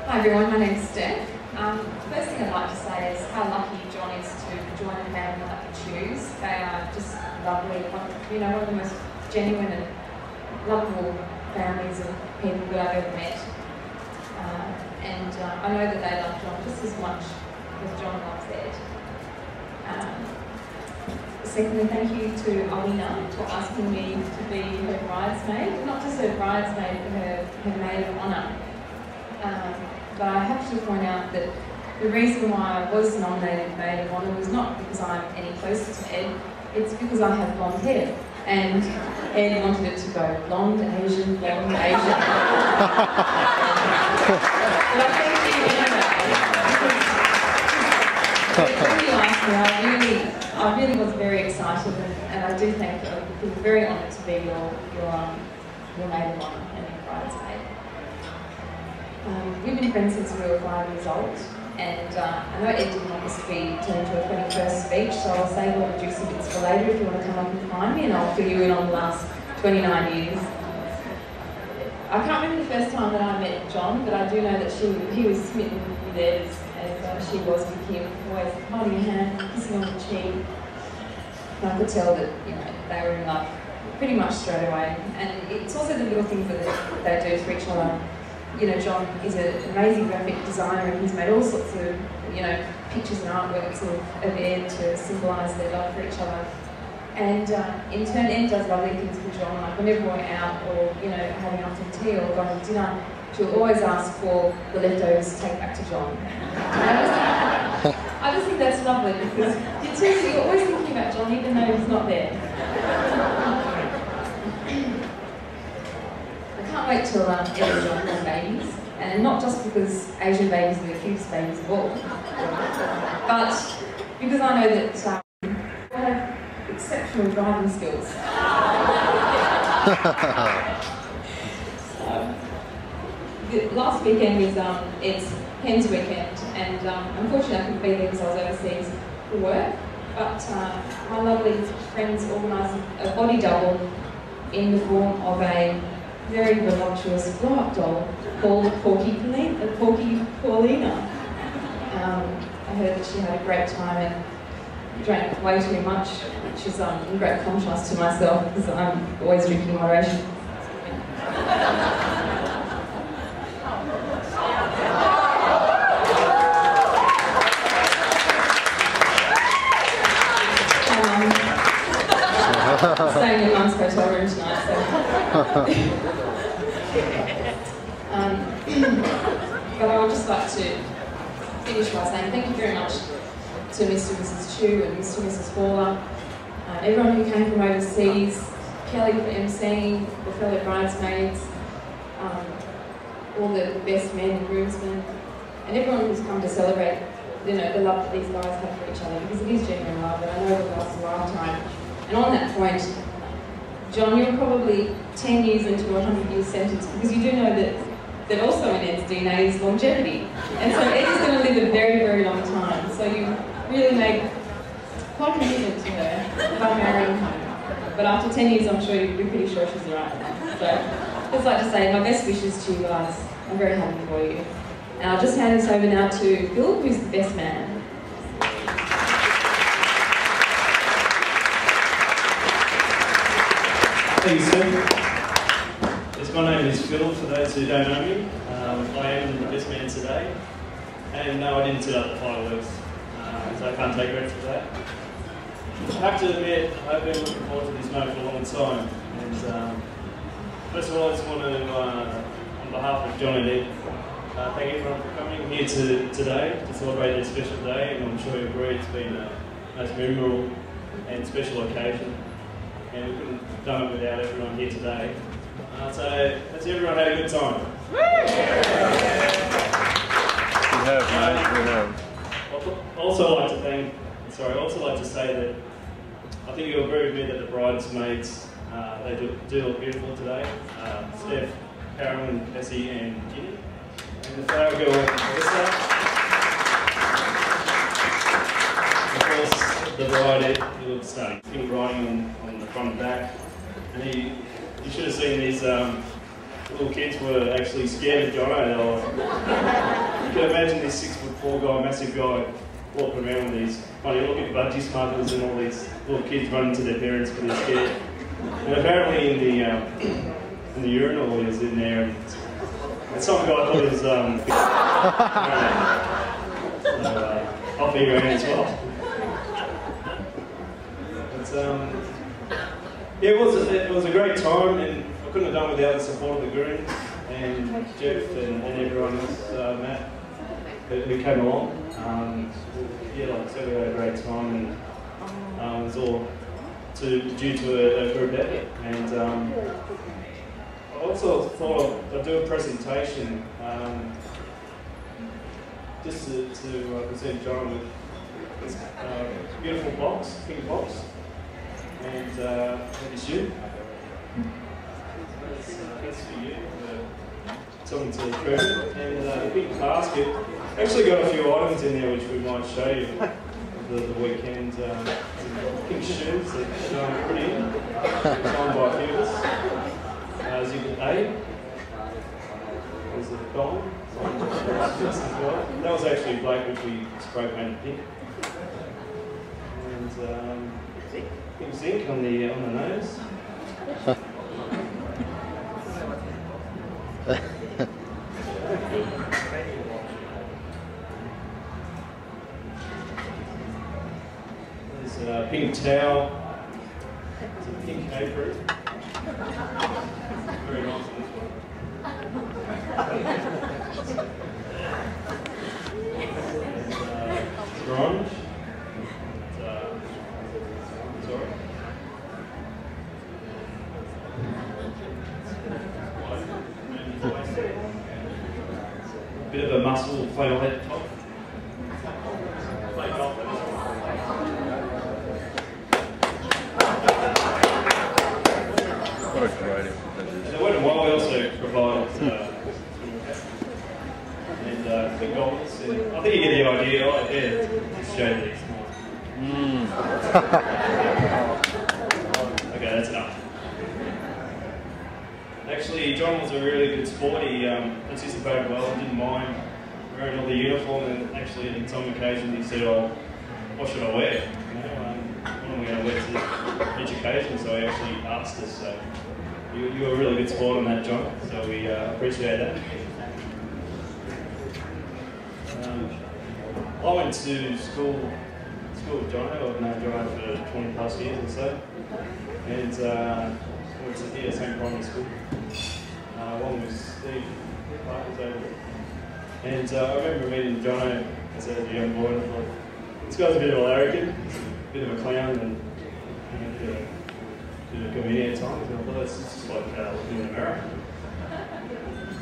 Hi everyone, my name's Steph. First thing I'd like to say is how lucky John is to join a family that he choose. They are just lovely, one of the most genuine and lovable families of people that I've ever met. I know that they love John just as much as John loves Ed. Secondly, thank you to Edwina for asking me to be her bridesmaid. Not just her bridesmaid, but her maid of honour. But I have to point out that the reason why I was nominated maid of honour was not because I'm any closer to Ed, it's because I have blonde hair. And Ed wanted it to go blonde, Asian, blonde, Asian. But I thank you when you asked me, I really was very excited, and I do think I feel very honoured to be your maid of honour and your bridesmaid. We've been friends since we were 5 years old, and I know Ed didn't want this to be turned into a 21st speech, so I'll save all the juicy bits for later if you want to come up and find me, and I'll fill you in on the last 29 years. I can't remember the first time that I met John, but I do know that he was smitten with Ed as she was with him, always holding a hand, kissing on the cheek. And I could tell that they were in love pretty much straight away. And it's also the little things that they do for each other. John is an amazing graphic designer, and he's made all sorts of pictures and artworks of Ed to symbolise their love for each other. And in turn, Ed does lovely things for John, like whenever we're out or having afternoon tea or going to dinner, she'll always ask for the leftovers to take back to John. I just think that's lovely because it turns out you're always thinking about John even though he's not there. I can't wait till Ed and John have babies, and not just because Asian babies are the cutest babies of all, but because I know that they have exceptional driving skills. Last weekend was Ed's Pens weekend, and unfortunately I couldn't be there because I was overseas for work, but my lovely friends organised a body double in the form of a very voluptuous blow-up doll called Porky Paulina. I heard that she had a great time and drank way too much, which is in great contrast to myself because I'm always drinking in moderation. Staying in Mum's hotel room tonight, so. But I would just like to finish by saying thank you very much to Mr. and Mrs. Chu and Mr. and Mrs. Fowler, everyone who came from overseas, Kelly for emceeing, the fellow bridesmaids, all the best men and groomsmen, and everyone who's come to celebrate the love that these guys have for each other, because it is genuine love, and I know it lasts a lifetime. And on that point, John, you're probably 10 years into a 100-year sentence, because you do know that also in Ed's DNA is longevity. And so Ed is going to live a very, very long time. So you really make quite a commitment to her if I'm marrying her. But after 10 years, I'm sure you'll be pretty sure she's the right one. So, I'd just like to say my best wishes to you guys. I'm very happy for you. And I'll just hand this over now to Phil, who's the best man. Thank you, Steve. Yes, my name is Phil, for those who don't know me. I am the best man today. And no, I didn't set up the fireworks, so I can't take credit for that. I have to admit, I've been looking forward to this moment for a long time. And first of all, I just want to, on behalf of John and Ed, thank everyone for coming here today to celebrate this special day. And I'm sure you agree it's been a most memorable and special occasion. And we couldn't have done it without everyone here today. So, has everyone had a good time? We have, mate, we have. I'd also like to say that I think you'll agree with me that the bridesmaids, they do look beautiful today. Steph, Carolyn, Bessie and Ginny. And the flower girl, Melissa. Of course, the bride, he looks stunning. Pink writing on the front and back. And you should have seen these little kids were actually scared of Jono. You can imagine this 6'4" guy, massive guy, walking around with these funny looking budgie smugglers and all these little kids running to their parents because they're scared. And apparently in the urinal he was in there, and some guy thought it was off he ran as well. But yeah, it was a great time, and I couldn't have done without the support of the grooms and Jeff and everyone else, Matt, who came along. Yeah, like I said, we had a great time, and it was all due to a group effort. And I also thought I'd do a presentation just to present John with this beautiful box, pink box, and maybe you. That's for you, something to prove. And the big basket actually got a few items in there which we might show you the weekend. Pink shoes that are pretty signed by a few of us. Exhibit A. There's a column. That was actually black, which we spray painted pink. And pink zinc on the nose. There's a pink towel. It's a pink apron. Very nice one, this one. Orange. Sorry. Bit of a muscle flannel head top. What a great And the Wet n Wild we also provided big goggles. And I think you get the idea right there. Just show these. Okay, that's enough. Actually, John was a really good sport. He participated well and didn't mind wearing all the uniform. And actually, on some occasions, he said, "Oh, what should I wear? You know, what am I going to wear to each occasion?" So he actually asked us. So you were a really good sport on that, John. So we appreciate that. I went to school with Jono. I've known Jono for 20 plus years or so. And I went to the same primary school. One was Steve Parker's over there. And I remember meeting Jono as a young boy, and I thought, this guy's a bit of a larrikin, he's a bit of a clown, and a bit of a comedian at times. And I thought, it's just like looking in a mirror.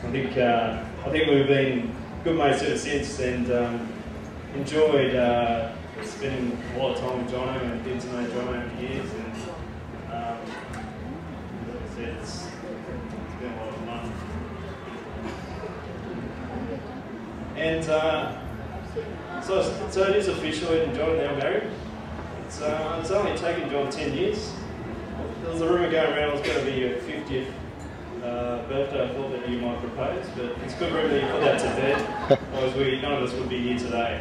I think we've been good mates ever since, and enjoyed spending a lot of time with Jono and getting to know Jono over the years. And like I said, it's been a lot of fun. And so it is official, Ed and John are now married. It's only taken John 10 years. There was a rumour going around it was going to be your 50th birthday. I thought that you might propose, but it's good room that you put that to bed, otherwise none of us would be here today.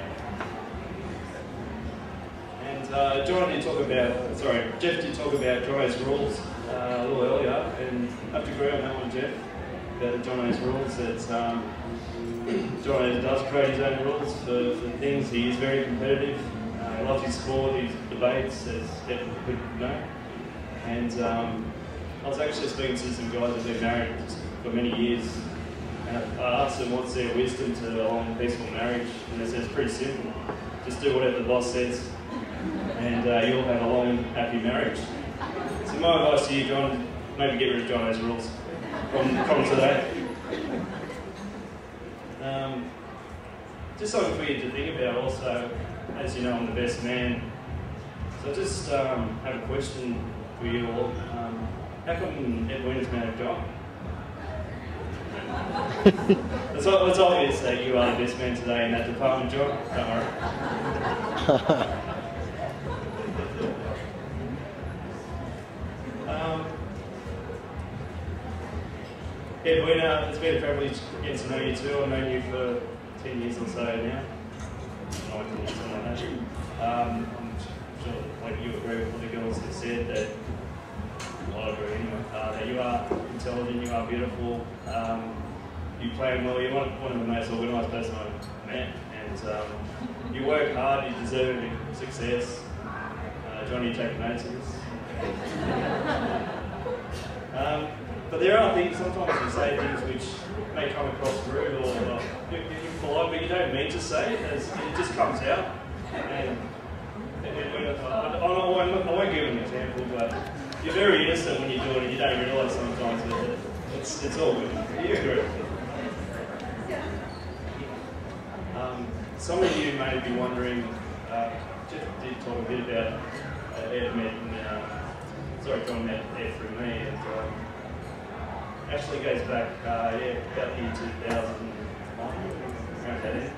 And Jeff did talk about Jono's rules a little earlier, and I have to agree on that one, Jeff, about Jono's rules. That Jono does create his own rules for things. He is very competitive. He loves his sport, his debates, as definitely could know. And I was actually speaking to some guys that have been married for many years, and I asked them what's their wisdom to a long, peaceful marriage, and they said it's pretty simple. Just do whatever the boss says, and you'll have a long, happy marriage. So my advice to you, John, maybe get rid of Jono's rules from today. Just something for you to think about also, as you know, I'm the best man. So I just have a question for you all. How come Edwina's married John? It's obvious that you are the best man today in that department, John. Don't worry. Edwina, it's been a privilege getting to know you too. I've known you for 10 years or so now. 9 years, something like that. I'm sure like you agree with what the girls have said, that I agree anyway, that you are intelligent, you are beautiful, you play well, you're one of the most organised person I've met, and you work hard, you deserve success. Johnny, you take notes of this. But there are things, sometimes you say things which may come across rude or you're polite, but you don't mean to say it, it just comes out. And I won't give an example, but you're very innocent when you do it and you don't realise sometimes that it's all good. You agree? Some of you may be wondering, Jeff did talk a bit about Ed met, John met Ed through me, and actually goes back, about year 2001, around that end.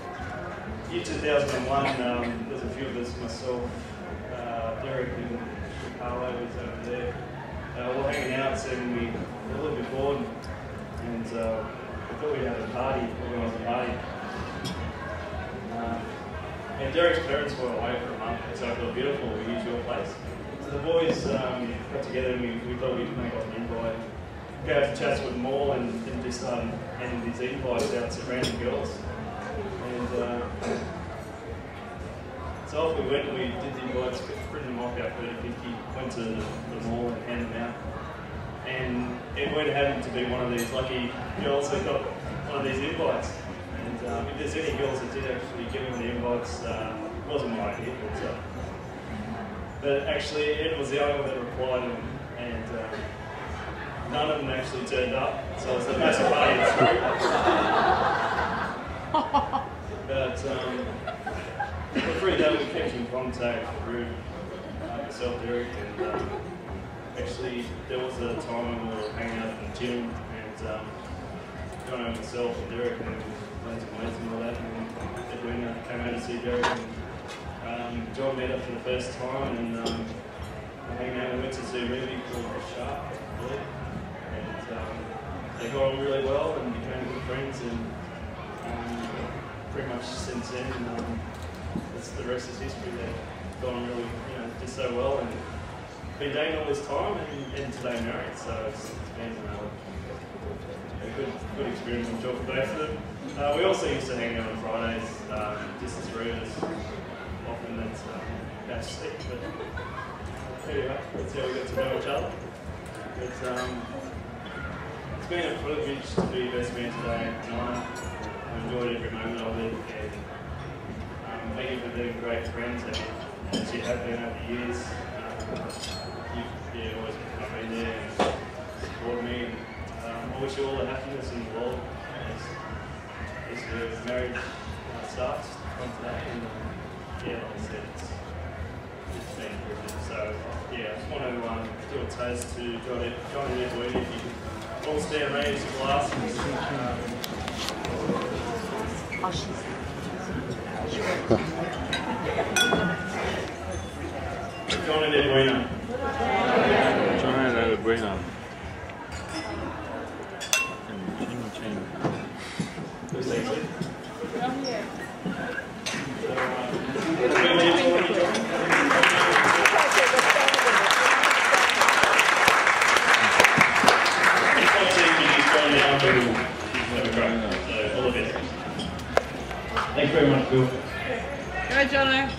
Year 2001, there's a few of us, myself, Derek and Carlo was over there. We're hanging out, and we were a little bit bored, and we thought we'd have a party, organise a party. And Derek's parents were away for a month, so I thought, beautiful, we use your place. So the boys got together and we thought we'd make up an invite. Go out to Chatswood with them all and just started handing these invites out to random girls. And so off we went and we did the invites, printed them off about 30, 50, went to the mall and handed them out. And Edwina happened to be one of these lucky girls that got one of these invites. And if there's any girls that did actually get one of the invites, it wasn't my idea. But actually, Ed was the only one that replied to them, and none of them actually turned up. So it was a massive party in the But through that, we kept in contact through myself, Derek, and actually there was a time when we were hanging out in the gym, and John and myself and Derek and loads of mates and all that, and Edwina came out to see Derek, and John met up for the first time, and we hanging out and went to see a movie called The Shark, I believe, and they got on really well and became good friends, and pretty much since then, the rest is history. They've gone really, did so well, and been dating all this time, and today married, so it's been a good experience, I'm sure, for both of them. We also used to hang out on Fridays, just the three of us. Often that's matchstick, but anyway, that's how we got to know each other. It's been a privilege to be best man today, and I've enjoyed every moment of it, and thank you for being great friends, as you have been over the years. You've always been there and supported me, and I wish you all the happiness in the world as your marriage starts from today, and like I said, it's been a privilege. So I just want to do a toast to John and Edwina. If you could all stand, raise your glasses. Edwina. John and Edwina. Who's next? Thanks very much, Bill. Go, Jono.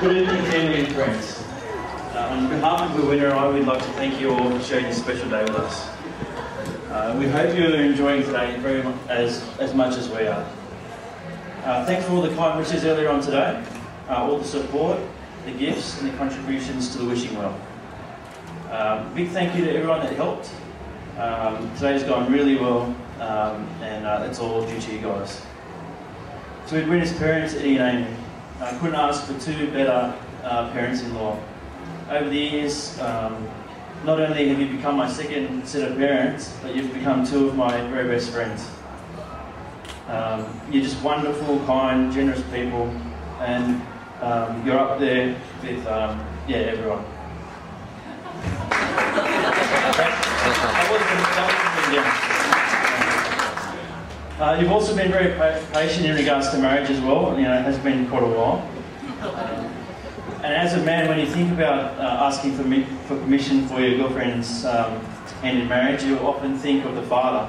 Good evening, family and friends. On behalf of Edwina, I would like to thank you all for sharing this special day with us. We hope you're enjoying today very much, as much as we are. Thanks for all the kind wishes earlier on today, all the support, the gifts and the contributions to the wishing well. Big thank you to everyone that helped. Today's gone really well, and it's all due to you guys. To Edwina's parents, Eddie and Amy, I couldn't ask for two better parents-in-law. Over the years, not only have you become my second set of parents, but you've become two of my very best friends. You're just wonderful, kind, generous people, and you're up there with everyone. You've also been very patient in regards to marriage as well. You know, it has been quite a while. And as a man, when you think about asking for permission for your girlfriend's hand in marriage, you often think of the father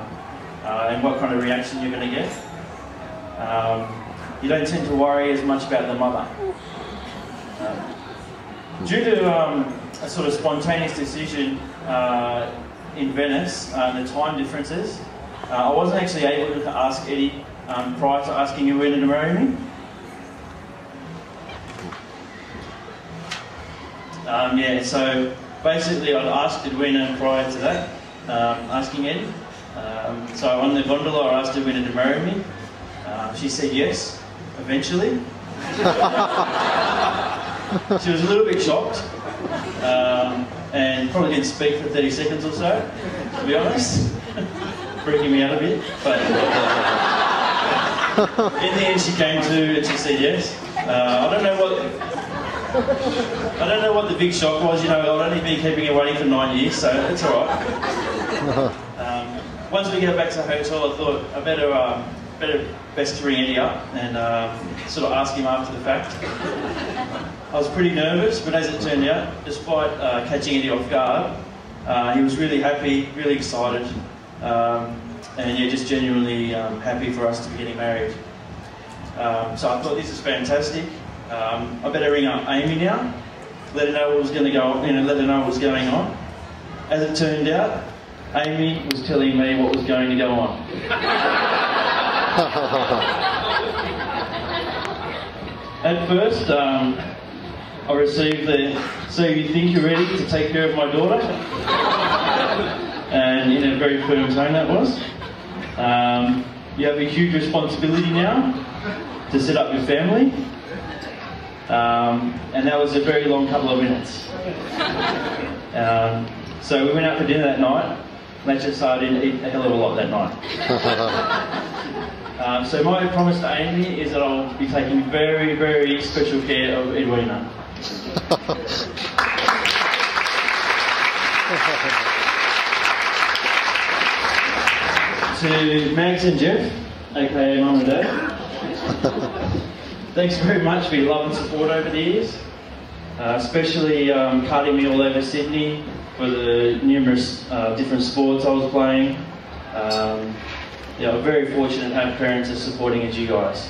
and what kind of reaction you're going to get. You don't tend to worry as much about the mother. Due to a sort of spontaneous decision in Venice, the time differences, I wasn't actually able to ask Eddie prior to asking Edwina to marry me. So basically I'd asked Edwina prior to that, asking Eddie. So on the gondola I asked Edwina to marry me. She said yes, eventually. She was a little bit shocked, and probably didn't speak for 30 seconds or so, to be honest. Freaking me out a bit, but in the end she came to and she said yes. I don't know what the big shock was. You know, I'd only been keeping her waiting for 9 years, so it's all right. Once we get back to the hotel, I thought I best to ring Eddie up and sort of ask him after the fact. I was pretty nervous, but as it turned out, despite catching Eddie off guard, he was really happy, really excited. And yeah, just genuinely happy for us to be getting married. So I thought this is fantastic. I better ring up Amy now, let her know what was going to go, let her know what was going on. As it turned out, Amy was telling me what was going to go on. At first, I received the "so you think you're ready to take care of my daughter?" And in a very firm tone that was. You have a huge responsibility now to set up your family. And that was a very long couple of minutes. So we went out for dinner that night. Let's just say I didn't eat a hell of a lot that night. So my promise to Amy is that I'll be taking very, very special care of Edwina. To Max and Jeff, aka Mum and Dad, thanks very much for your love and support over the years, especially carting me all over Sydney for the numerous different sports I was playing. I'm very fortunate to have parents as supporting as you guys.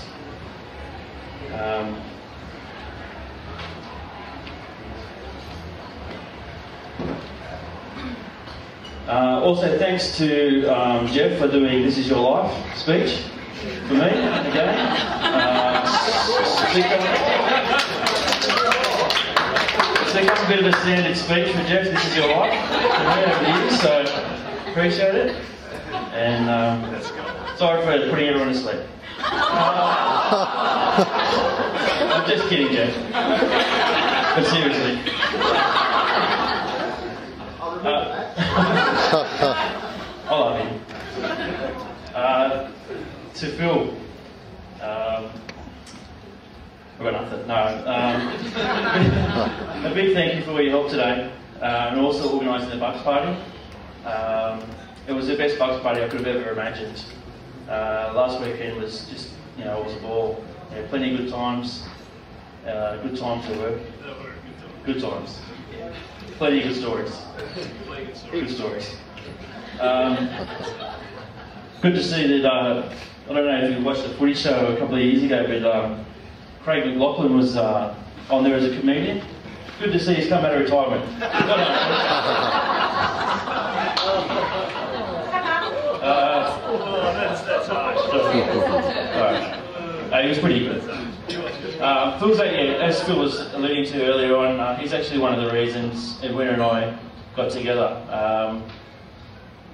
Also thanks to Jeff for doing This Is Your Life speech for me again. It's become a bit of a standard speech for Jeff, This Is Your Life, for me over the years, so appreciate it. And sorry for putting everyone to sleep. I'm just kidding, Jeff. But seriously. I love you. To Phil, I've got nothing. No. A big thank you for all your help today, and also organising the Bucks party. It was the best Bucks party I could have ever imagined. Last weekend was just, it was a ball. Plenty of good times at work. Good times. Plenty of good stories. Good stories. Good to see that, I don't know if you watched the footy show a couple of years ago, but Craig McLaughlin was on there as a comedian. Good to see he's come out of retirement. He was pretty good. Phil's, as Phil was alluding to earlier on, he's actually one of the reasons Edwina and I got together.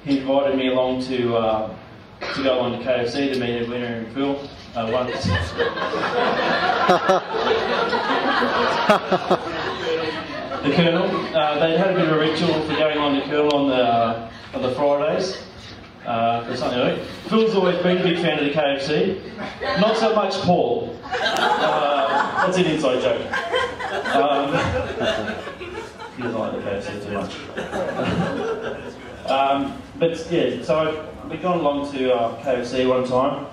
He invited me along to go on to KFC to meet Edwina and Phil once. The Colonel, they had a bit of a ritual for going on the Colonel on the Fridays. For something like that. Phil's always been a big fan of the KFC. Not so much Paul. That's an inside joke. He doesn't like the KFC too much. But yeah, so we'd gone along to KFC one time,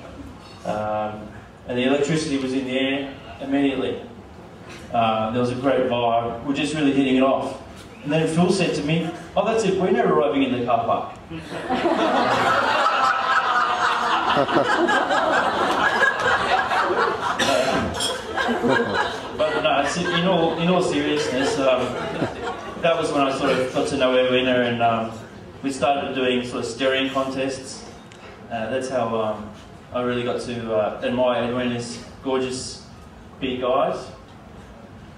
and the electricity was in the air immediately. There was a great vibe. We're just really hitting it off. And then Phil said to me, "Oh, that's it, we're never arriving in the car park." But no, in all seriousness, that was when I sort of got to know Edwina, and we started doing sort of staring contests. That's how I really got to admire Edwina's gorgeous big eyes,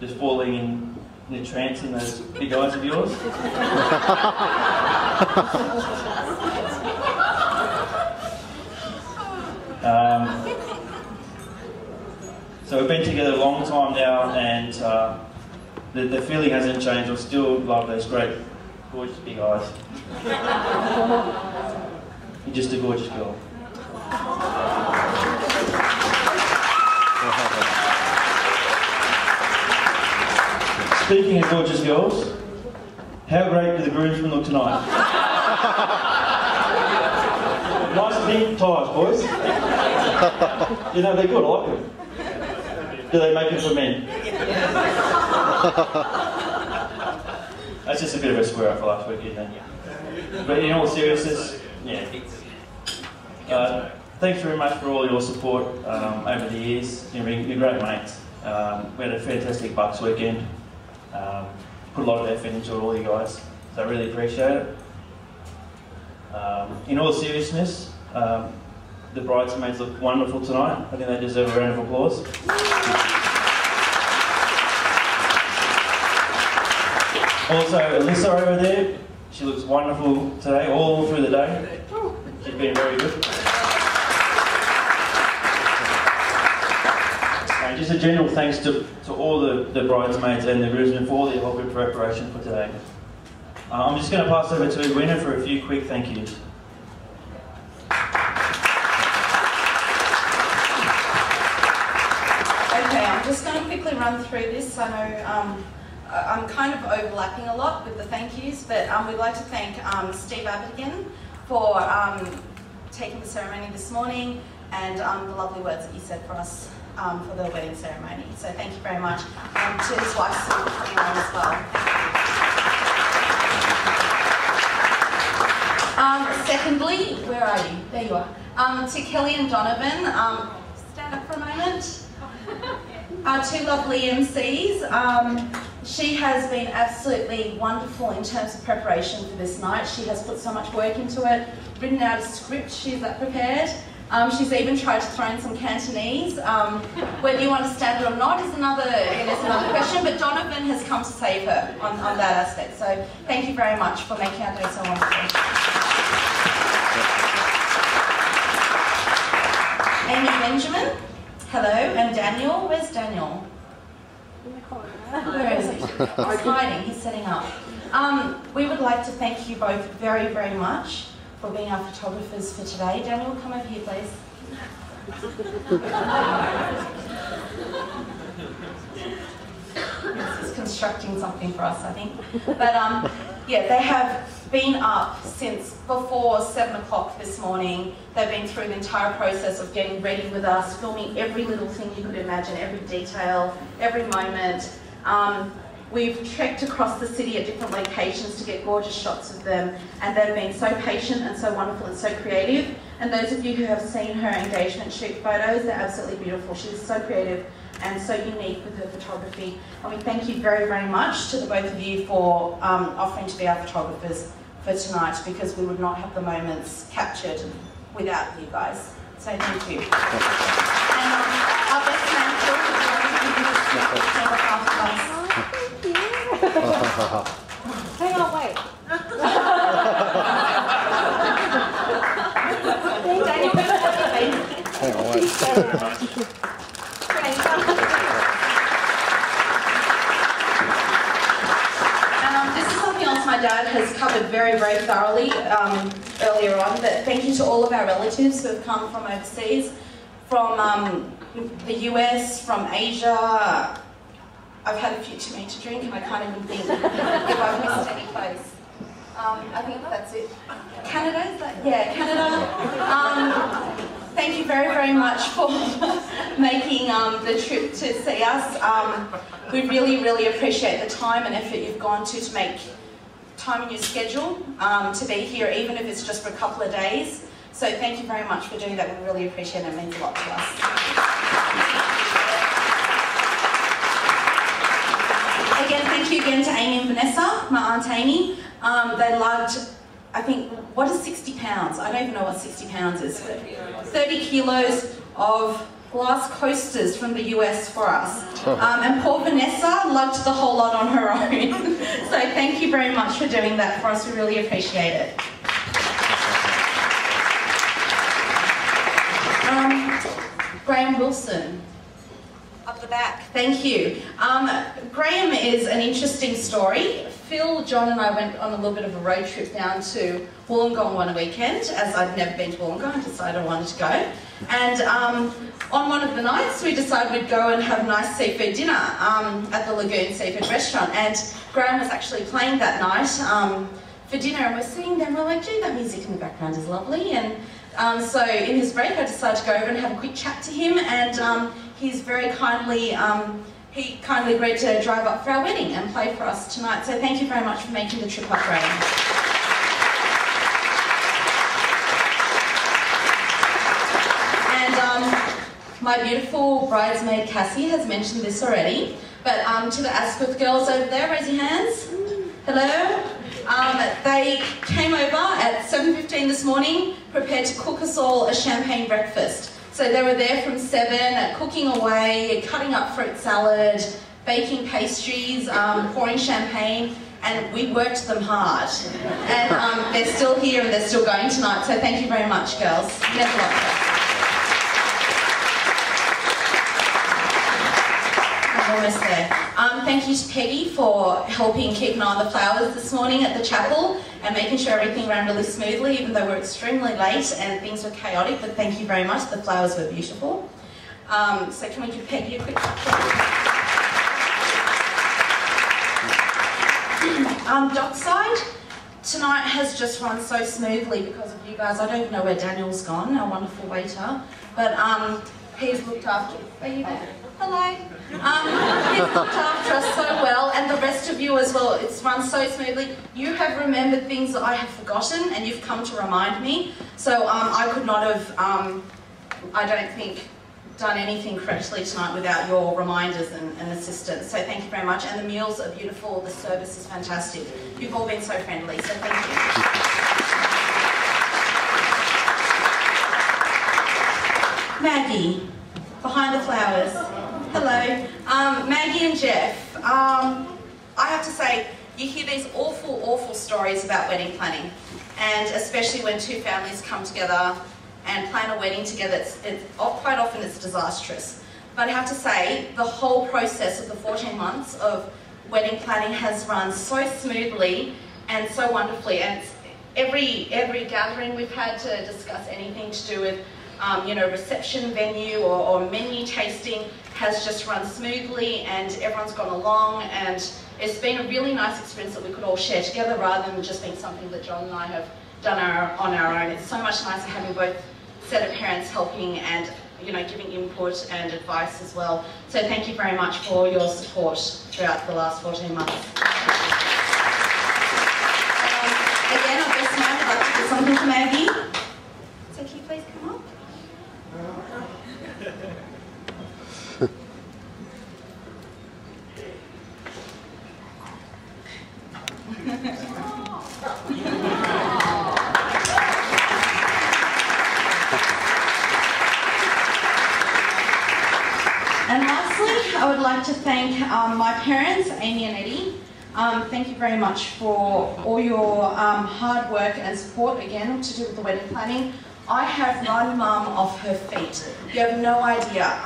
just falling in the trance in those big eyes of yours. So we've been together a long time now, and the feeling hasn't changed. I still love those great, gorgeous big eyes. You're just a gorgeous girl. Speaking of gorgeous girls, how great do the groomsmen look tonight? Nice pink tyres, boys. They're good, I like them. Do they make it for men? That's just a bit of a square up for last week, isn't it? But in all seriousness, yeah. Thanks very much for all your support over the years. You're great mates. We had a fantastic Bucks weekend. Put a lot of effort into it, all you guys. So I really appreciate it. In all seriousness, the bridesmaids look wonderful tonight. I think they deserve a round of applause. Also, Alyssa over there, she looks wonderful today, all through the day. She's been very good. And just a general thanks to all the bridesmaids and the groomsmen for all their help in preparation for today. I'm just going to pass over to Edwina for a few quick thank yous. Okay, I'm just going to quickly run through this. I know I'm kind of overlapping a lot with the thank yous, but we'd like to thank Steve Abbott again for taking the ceremony this morning and the lovely words that you said for us for the wedding ceremony. So thank you very much. To his wife, Sue, for coming on as well. Secondly, where are you? There you are. To Kelly and Donovan, stand up for a moment. Our two lovely MCs. She has been absolutely wonderful in terms of preparation for this night. She has put so much work into it, written out a script, she's that prepared. She's even tried to throw in some Cantonese. Whether you understand it or not is another question, but Donovan has come to save her on that aspect. So thank you very much for making our day so wonderful. Amy Benjamin, hello, and Daniel, where's Daniel? Where is he? He's hiding, he's setting up. We would like to thank you both very, very much for being our photographers for today. Daniel, come over here, please. This is constructing something for us, I think. But yeah, they have been up since before 7 o'clock this morning. They've been through the entire process of getting ready with us, filming every little thing you could imagine, every detail, every moment. We've trekked across the city at different locations to get gorgeous shots of them, and they've been so patient and so wonderful and so creative. And those of you who have seen her engagement shoot photos, they're absolutely beautiful. She's so creative and so unique with her photography. And we thank you very, very much to the both of you for offering to be our photographers for tonight, because we would not have the moments captured without you guys. So thank you. And our best man, Phil, on behalf of us. Hang on, wait. Hang on, wait. This is something else my dad has covered very, very thoroughly earlier on, but thank you to all of our relatives who have come from overseas, from the US, from Asia. I've had a few too many to drink and I can't even think if I've missed any place. I think that's it. Canada, is that? Yeah, Canada. Thank you very, very much for making the trip to see us. We really, really appreciate the time and effort you've gone to make time in your schedule to be here, even if it's just for a couple of days. So thank you very much for doing that. We really appreciate it. It means a lot to us. Again, thank you again to Amy and Vanessa, my Aunt Amy. They lugged, I think, what is 60 pounds? I don't even know what 60 pounds is. 30 kilos of glass coasters from the US for us. And poor Vanessa lugged the whole lot on her own. So thank you very much for doing that for us. We really appreciate it. Graham Wilson. Up the back, thank you. Graham is an interesting story. Phil, John and I went on a little bit of a road trip down to Wollongong one weekend, as I'd never been to Wollongong. I decided I wanted to go. And on one of the nights we decided we'd go and have a nice seafood dinner at the Lagoon Seafood Restaurant. And Graham was actually playing that night for dinner, and we're sitting there and we're like, gee, that music in the background is lovely. And so in his break I decided to go over and have a quick chat to him, and he's very kindly, he kindly agreed to drive up for our wedding and play for us tonight. So thank you very much for making the trip up, Graham. And my beautiful bridesmaid Cassie has mentioned this already, but to the Asquith girls over there, raise your hands. Hello. They came over at 7:15 this morning, prepared to cook us all a champagne breakfast. So they were there from 7, cooking away, cutting up fruit salad, baking pastries, pouring champagne, and we worked them hard. And they're still here and they're still going tonight, so thank you very much, girls. Never loved it. I'm almost there. Thank you to Peggy for helping keep an eye on the flowers this morning at the chapel and making sure everything ran really smoothly, even though we're extremely late and things were chaotic, but thank you very much. The flowers were beautiful. So can we give Peggy a quick Dockside tonight has just run so smoothly because of you guys. I don't even know where Daniel's gone, our wonderful waiter, but he's looked after. Are you there? Hello. He's looked after us so well, and the rest of you as well. It's run so smoothly. You have remembered things that I have forgotten, and you've come to remind me. So I could not have, I don't think, done anything correctly tonight without your reminders and assistance. So thank you very much. And the meals are beautiful. The service is fantastic. You've all been so friendly. So thank you. Maggie, behind the flowers. Hello. Maggie and Jeff. I have to say, you hear these awful, awful stories about wedding planning, and especially when two families come together and plan a wedding together, quite often it's disastrous. But I have to say, the whole process of the 14 months of wedding planning has run so smoothly and so wonderfully. And every gathering we've had to discuss anything to do with reception venue or menu tasting has just run smoothly, and everyone's gone along, and it's been a really nice experience that we could all share together rather than just being something that John and I have done on our own. It's so much nicer having both set of parents helping and giving input and advice as well. So thank you very much for your support throughout the last 14 months. Again, our best man would like to do something for Maggie. So can you please come up? And lastly, I would like to thank my parents, Amy and Eddie. Thank you very much for all your hard work and support, again, to do with the wedding planning. I have run Mum off her feet. You have no idea.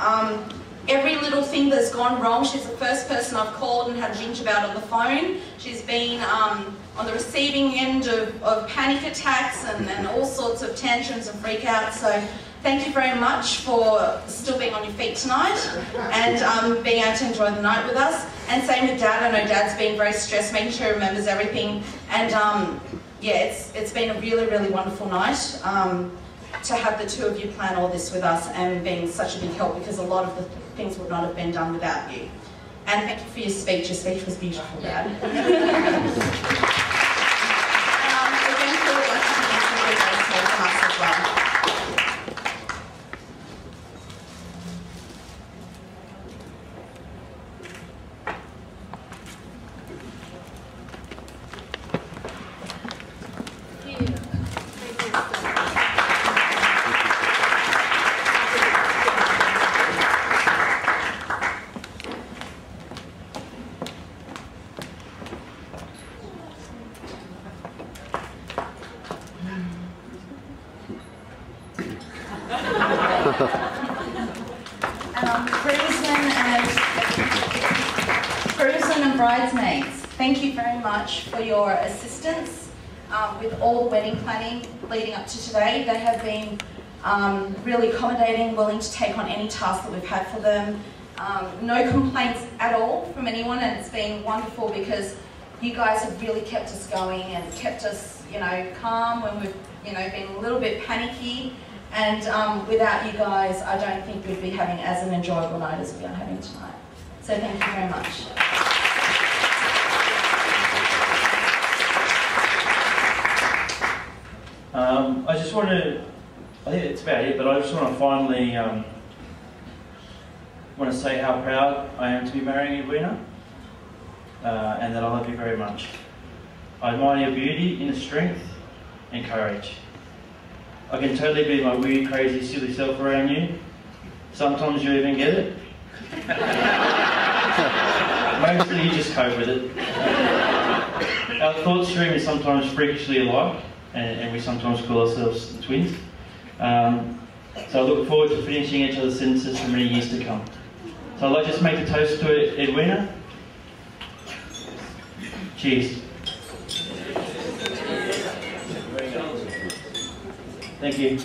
Every little thing that's gone wrong, she's the first person I've called and had a whinge about on the phone. She's been on the receiving end of panic attacks and all sorts of tantrums and freakouts. So thank you very much for still being on your feet tonight and being able to enjoy the night with us. And same with Dad. I know Dad's been very stressed, making sure he remembers everything. And yeah, it's been a really, really wonderful night to have the two of you plan all this with us and being such a big help, because a lot of the things would not have been done without you. And thank you for your speech. Your speech was beautiful, Dad. Again, Phil would like to thank you for very small from us as well. Groomsmen and bridesmaids, thank you very much for your assistance with all the wedding planning leading up to today. They have been really accommodating, willing to take on any task that we've had for them. No complaints at all from anyone, and it's been wonderful because you guys have really kept us going and kept us, calm when we've, been a little bit panicky. And without you guys, I don't think we'd be having as an enjoyable night as we are having tonight. So thank you very much. I just want to, I think it's about it, but I just want to finally want to say how proud I am to be marrying Edwina, and that I love you very much. I admire your beauty, inner strength and courage. I can totally be my weird, crazy, silly self around you. Sometimes you even get it. Mostly you just cope with it. Our thought stream is sometimes freakishly alike, and we sometimes call ourselves twins. So I look forward to finishing each other's sentences for many years to come. So I'd like to just make a toast to Edwina. Cheers. Thank you.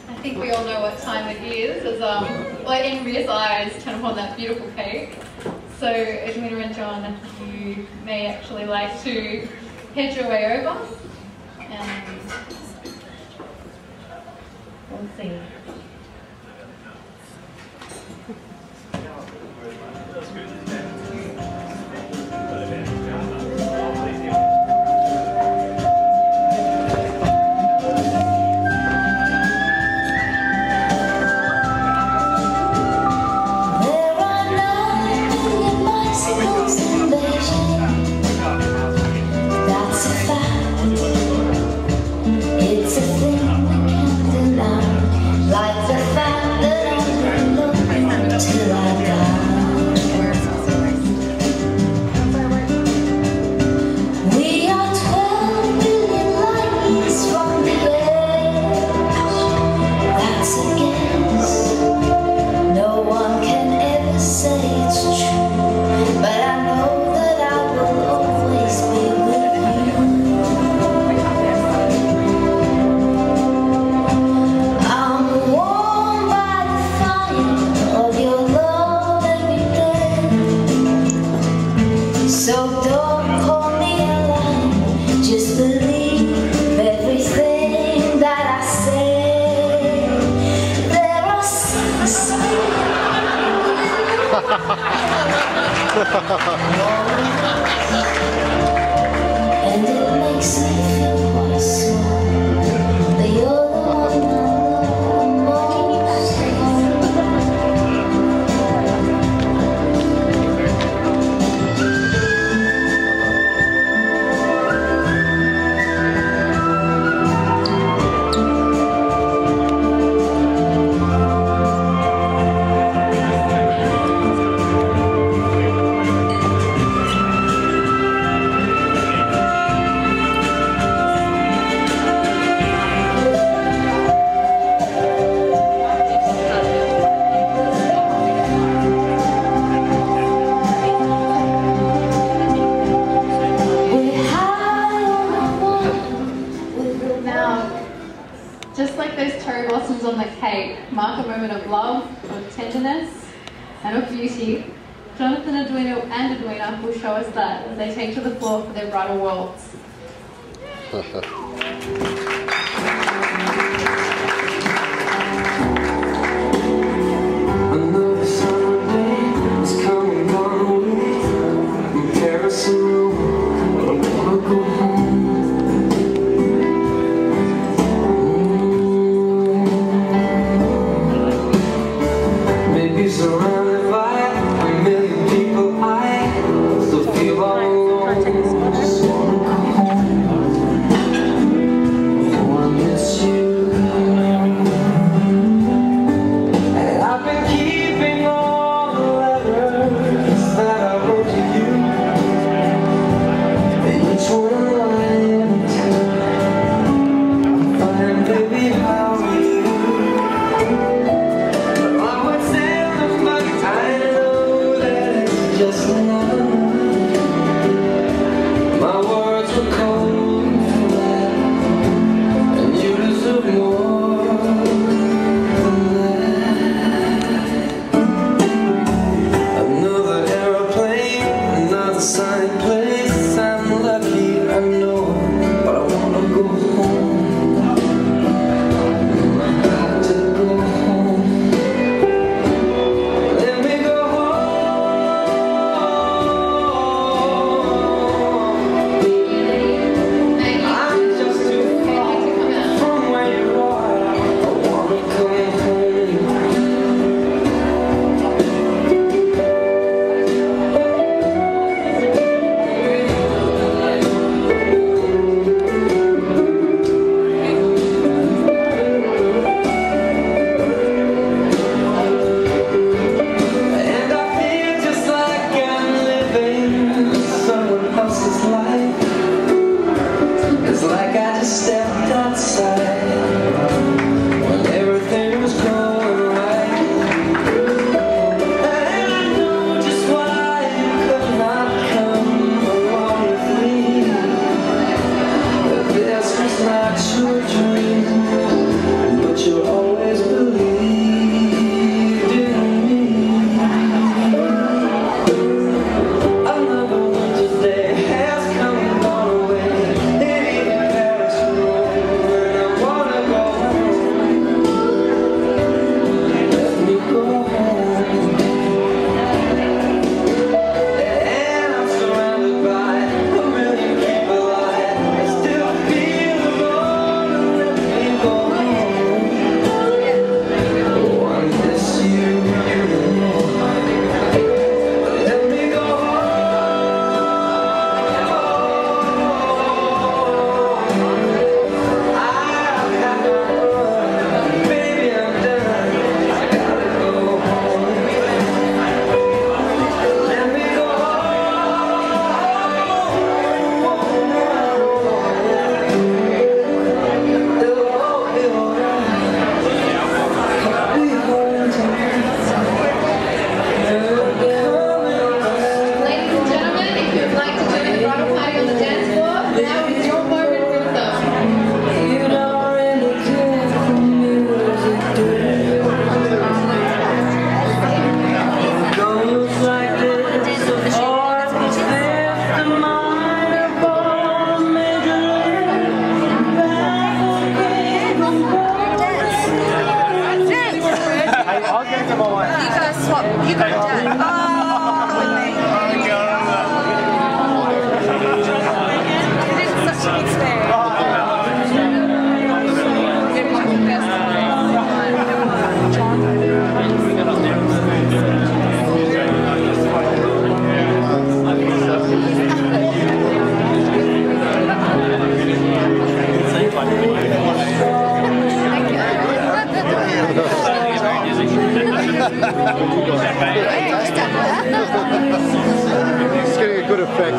I think we all know what time it is, as Amy's eyes turn upon that beautiful cake. So Edwina and John, you may actually like to head your way over, and we'll see. There are no bicycles in Beijing. And it makes me feel quite small, but you're the one I love most of all. Just like those cherry blossoms on the cake, mark a moment of love, of tenderness, and of beauty. Jonathan, Edwina, and Edwina will show us that as they take to the floor for their bridal waltz. Another summer day is coming on away from Paris and Rome. I wanna go home. Maybe surrounded by a million people, I still feel all alone. Just wanna go home. Oh, I miss you. And I've been keeping all the letters that I wrote to you. And each one a line I'm fine, baby, how are you? Just another night. My words were cold and flat, and you deserve more than that. Another aeroplane, another sunny place. I'm lucky, I know, but I wanna go home. I got to go home. Let me go home. And I feel just like I'm living someone else's life. It's like I just stepped outside when everything was going right. And I know just why you could not come along with me. That this was not your dream, but you always believed in me. Another winter's day has come and gone away. Maybe Paris or Rome, and I wanna go home. Let me go home. And I'm surrounded by a million people. I still feel alone. Let me go home. Oh, I miss you. Let me go baby, I'm done. I gotta go home. Let me go It'll all be alright. I'll be home Ladies and gentlemen, if you'd like to join the bridal party on the dance floor, now is your moment with them. You don't really care for music, do you? It goes like this, the fourth, the fifth, the minor fall, major I'll get to my wife. You guys swap. You go dance. It's getting a good effect.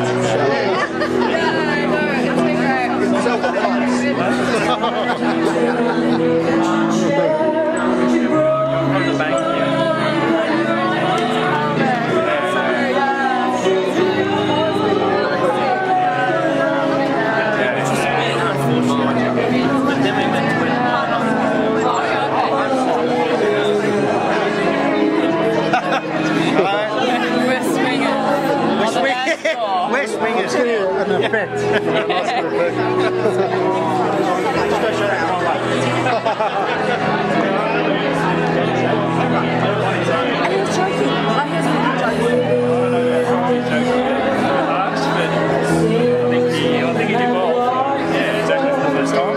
West Wingers. An effect. I think he did well. Yeah, exactly for the first time.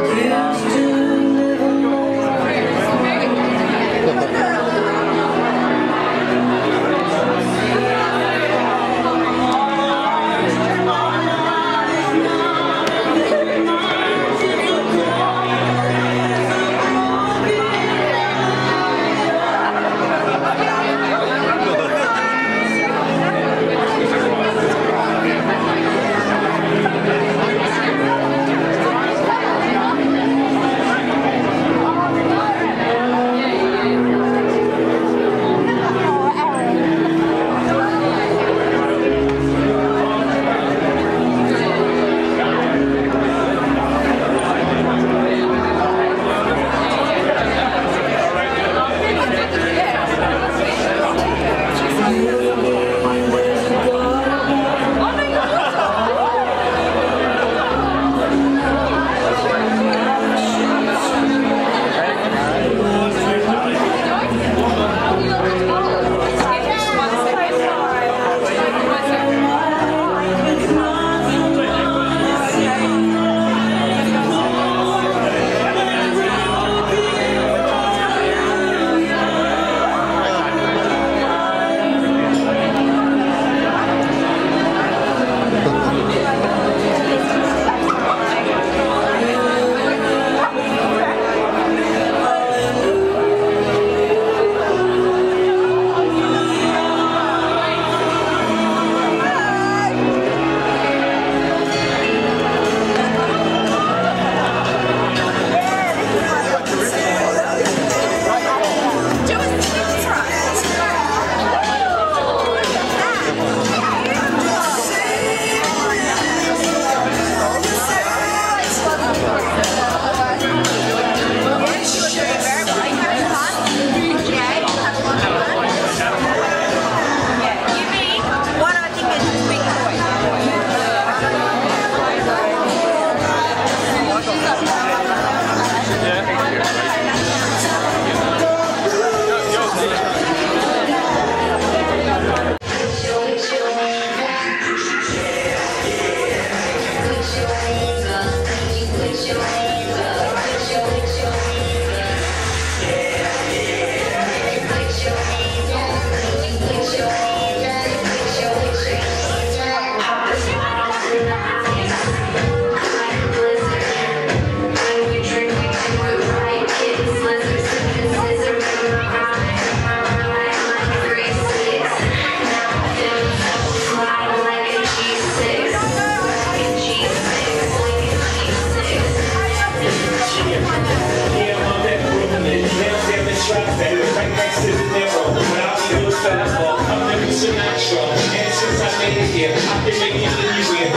Sinatra, and since I made it here, I've been making it anywhere.